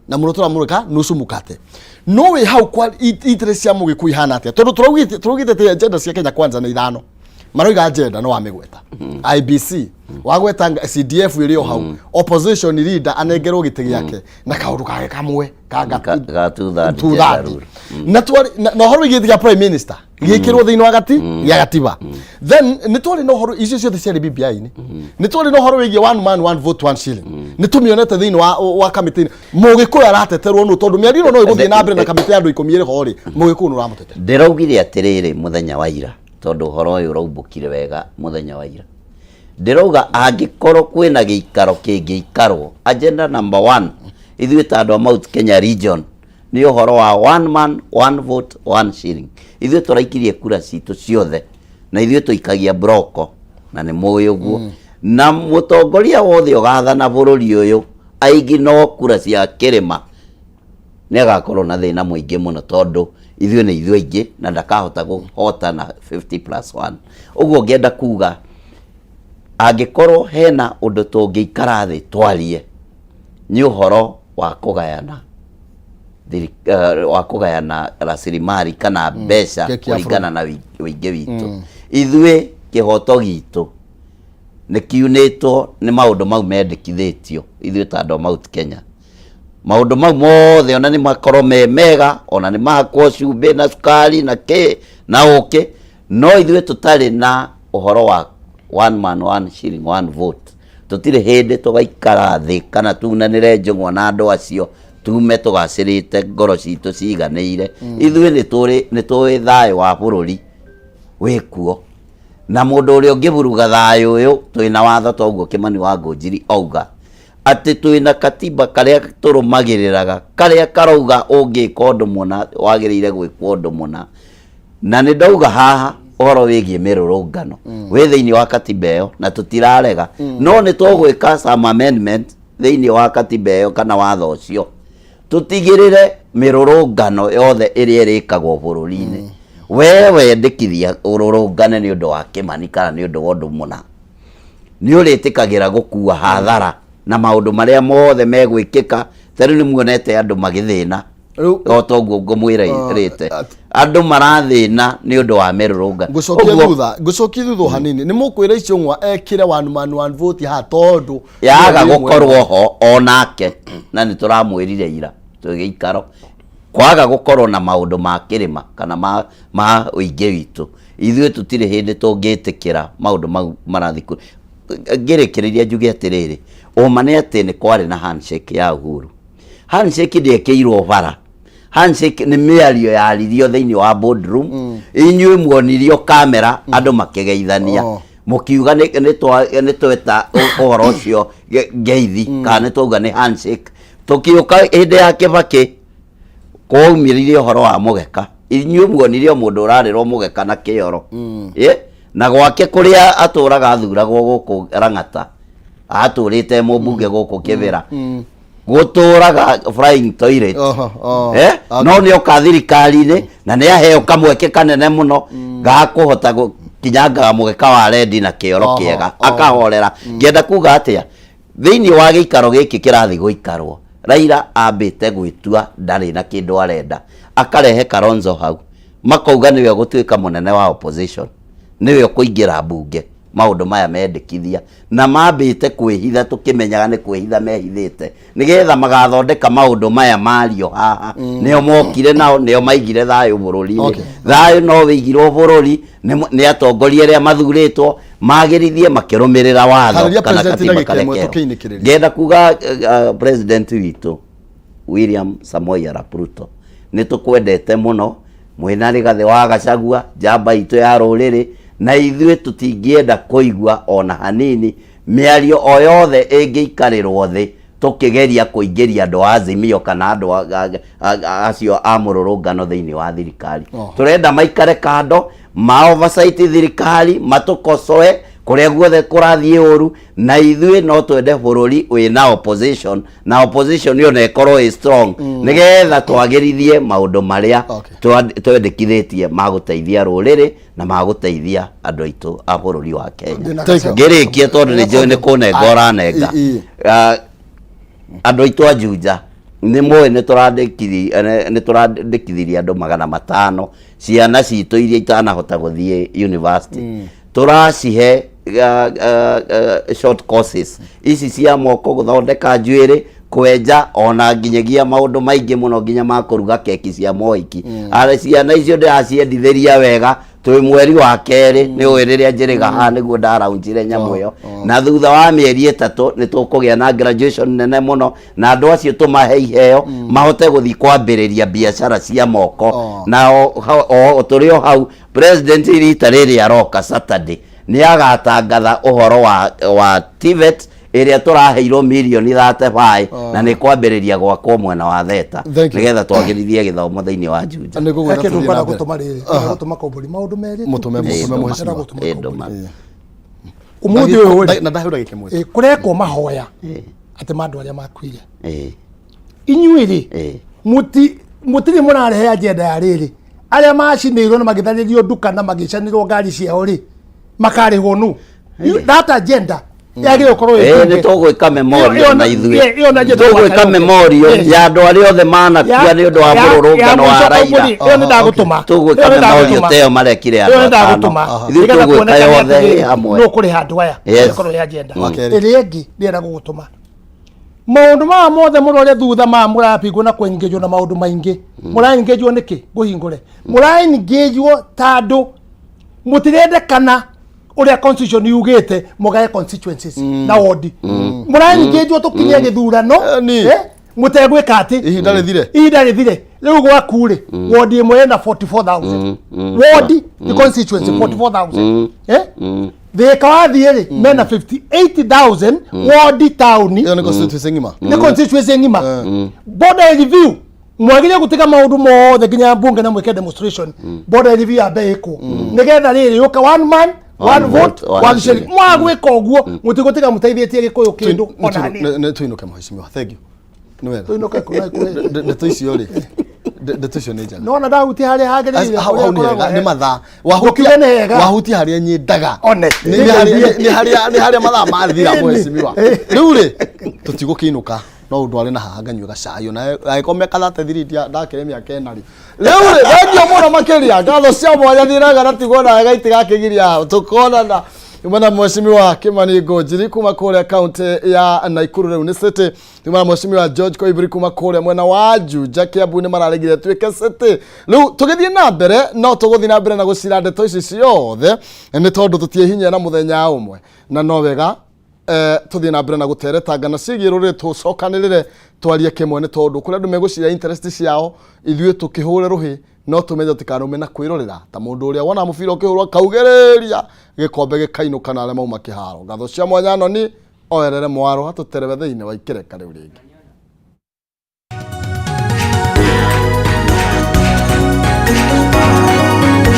na murotora murika nusu mukate nowe hau kwa interest cia mugiko ihana atia tondu turugite te agenda cia Kenya Kwanza na ithano maroiga agenda no amegweta IBC wagweta CDF irio hau opposition leader anengerwo gite giake na kaundu kage kamwe gatutha na twari no horo igiti ya prime minister gikirwo thiini wa gatiba then ni twari no horo icio ciothe cia BBI ni twari no horo wigi one man one vote one shilling ni tumionete thiini wa committee mugikuyu arateterwo no tondu miariro no iguthie na mbere na committee andu 10 iri hori mugikuyu no ramutete ndiraugire atiriri muthenya wa ira tondu horo uyu uraubukire wega muthenya wa ira ndiroga angikorwo kwina giikaro kingiikarwo agenda number 1 ithuĩ ta andũ a Mount Kenya region nĩ ũhoro wa one man one vote one shilling ithuĩ tũraikirie kura citũ ciothe na ithuĩ tũikagia broko na nĩ mũĩ ũguo na mũtongoria wothe ũgathana bũrũri ũyũ aingĩ no kura cia kĩrĩma nĩ agakorwo na thĩna mũingĩ mũno tondũ ithuĩ nĩ ithuĩ aingĩ na ndakahota kũhota na 50+1 ũguo ngĩenda kuga angikorwo hena undu tungikara thi twarie ni uhoro wa kugayana rasilimali kana mbeca kuringana na wingi witu ithwe kihoto gitu ni kiunitwo ni maundu mau mendekithitio ithwe ta andu Mount Kenya maundu mau mothe ona ni makorwo mega ona ni makwo cumbi na sukari na na uki no ithwe tutari na uhoro wa one man one shilling one vote tutire hindi tugaikara thi kana tunanire njung'wa na andu acio tume tugacirite ngoro citu ciganire ithwe ni turi thayu wa bururi wikuo na mundu uri ungiburuga thayu uyu twina watho toguo Kimani wa Ngunjiri auga ati twina katiba karia turumagiriraga karia karauga ungika undu muna wagirire gwikwo undu muna na ni ndauga haha uhoro wigie mirurungano wi thiini wa katiba iyo na tutirarega no ni tugwika some amendment thiini wa katiba iyo kana watho ucio tutigirire mirurungano yothe iria irikagwo bururi-ini wewe ndikithia ururungane ni undu wa Kimani kana ni undu wa undu muna ni uritikigira gukua hathara na maundu maria mothe megwikika tari ni muonete andu magithina otoguo ngumwira rite andu marathina ni undu wa mirurunga ngucokia thutha hanini ni mukwira icio ng'wa ekire one man one vote ha tondu yaga gukorwo ho onake na ni turamwirire ira tugiikaro kwaga gukorwo na maundu ma kirima kana ma uingi witu ithwe tutire hindi tungitikira maundu mau marathiku ngirikiria njuge atiriri umane ati ni kwari na handshake ya Uhuru handshake ndiekeirwo bara handshake ni miario yaririo thiini wa boardroom inyue muonirio kamera andu makigeithania mukiuga ni tweta uhoro ucio ngeithi kana ni twauga ni handshake tukiuka hindi ya Kibaki kwaumirire uhoro wa mugeka inyue muonirio mundu urarirwo mugeka na kioro na gwake kuria aturaga athuragwo guku Rang'ata aturite mubunge guku Kibira guturaga flying toilet no ni okathirikari-ini na ni aheo kamweke kanene muno ga kuhota kinyanga mugeka wa rendi na kioro kiega akahorera ngenda kuga atia thiini wa giikaro giki kirathi guikarwo Raila ambite gwitua ndari na kindu arenda akarehe Kalonzo hau makauga niwe gutuika munene wa opposition niwe kuingira bunge maundu maya mendekithia na mambite kwihitha tukimenyaga ni kwihitha mehithite nigetha magathondeka maundu maya mario haha nio mokire nao nio maigire thayu bururi-ini thayu no wigirwo bururi ni atongoria aria mathuritwo magirithie makirumirira watho kana katiba karekero ngenda kuga president witu William Samoei Arap Ruto ni tukwendete muno mwina rigathi wa Gachagua njamba itu ya ruriri na ithwe tutingienda kuigwa ona hanini miario o yothe ingiikarirwo thi tukigeria kuingiria andu Azimio kana andu acio a mururungano thiini wa thirikari turenda maikare kando ma oversight thirikari matukosoe kuria guothe kurathie uru na ithwe no twende bururi wina opposition na opposition yo ne korwo strong nigetha twagirithie maundu maria twendekithitie maguteithia ruriri na maguteithia andu aitu a bururi wa Kenya ngirikia tondu ni njoi ni kunengora nenga andu aitu ajuja ni moe ni turandikithiria andu 500 ciana citu iria itanahota guthie university turacihe short courses ici cia moko guthondeka njuiri kwenja ona nginyagia maundu maingi muno nginya makuruga keki cia moiki ara ciana icio ndiraciendithiria wega twi mweri wa keri ni wiriria njiriga ha niguo ndaraunjire nyamu iyo na thutha wa mieri 3 ni tukugia na graduation nene muno na andu acio tumahe iheo mahote guthi kwambiriria biashara cia moko na o turio hau president rita riri aroka Saturday ni agatangatha uhoro wa TVET iria turaheirwo milioni 35 na ni kwambiriria gwakwo mwena wa Theta nigetha twagirithie githomo thiini wa Juja gutuma komburi maundu meri mutume umuthi uyu na ndahura gikimwe kurekwo mahoya ati mandu aria makwire inyuiri mutiri murarehe agenda ya riri aria macinirwo na magitharirio nduka na magicanirwo ngari ciao ri makarihwo nu that agenda yagire ukorwo ni tugwika memorial na ithuĩ tugwika memorial ya andũ arĩa othe manakia nĩ ũndũ wa mũrũrũngano wa Raila iyo ni ndagutuma tugwika memorial teyo marekire andũ iyo ndagutuma ithuĩ tugwika yothe hamwe no kuri handũ aya ukorwo ya agenda ĩrĩa ĩngĩ ndĩrenda gũgũtũma maundu ma mothe mũrore thutha ma mũrapigwo na kũingĩjwo na maundu maingi mũraingĩjwo nĩkĩ ngũhingũre mũraingĩjwo tandũ mũtirendekana uria constitution yugite mugae constituencies na ward mũraingĩjwo tukinye gĩthurano mutegwĩka ati ihinda rĩthire rĩu gwakure ward ĩmwe na 44,000 ward the constituency 44,000 Thika wathiĩ mena 58,000 ward town ni constituency ngima ni constituency ngima border review mwagire gutiga maundu mothe nginya bunge na mweke demonstration border review abe iko nigetha riri yuka one man one vote one shilling mwagwika uguo mutigutiga muteithietie gikuyu kindu ona ni tuinuke mheshimiwa thank you ni wega tuinuke kuna ndeto icio ri ndeto icio ni njega no na huti haria hagirire ni mathaa wahuti haria nyendaga ni haria mathaa mathira mheshimiwa riu ri tutigukiinuka no ndware na haha nganyua gacayo na agĩkomeka 33 ndakĩrĩ mĩaka ĩnari rĩu rĩ thengia mũno makĩria ngatho cia mwanya thiraga na tigona gaiti gakigiria tukona na mheshimiwa Kimani Ngũnjiri kuma kũrĩa kaunti ya Naikuru rĩu nĩ city na mheshimiwa George Koiburi kuma kũrĩa mwena wa Juja Kiambu nĩ mararegire tuĩke city rĩu tũgĩthiĩ na mbere no tũgũthiĩ na mbere na gũcira ndeto ici ciothe nĩ tondũ tũtiĩhinya na mũthenya ũmwe na no wega tuthie na mbere na guteretanga na cigie ruri tucokanirire twarie kimwe ni tondu kuri andu megucira interest ciao ithuĩ tukihure ruhi no tumenye tikarume na kwirorera ta mundu uria wona mubira ukihurwa kaugereria gikombe gikainuka na arĩa mauma kiharo ngatho cia mwanya no ni oerere mwaro hatuterebe thiini wa ikereka riu ringi.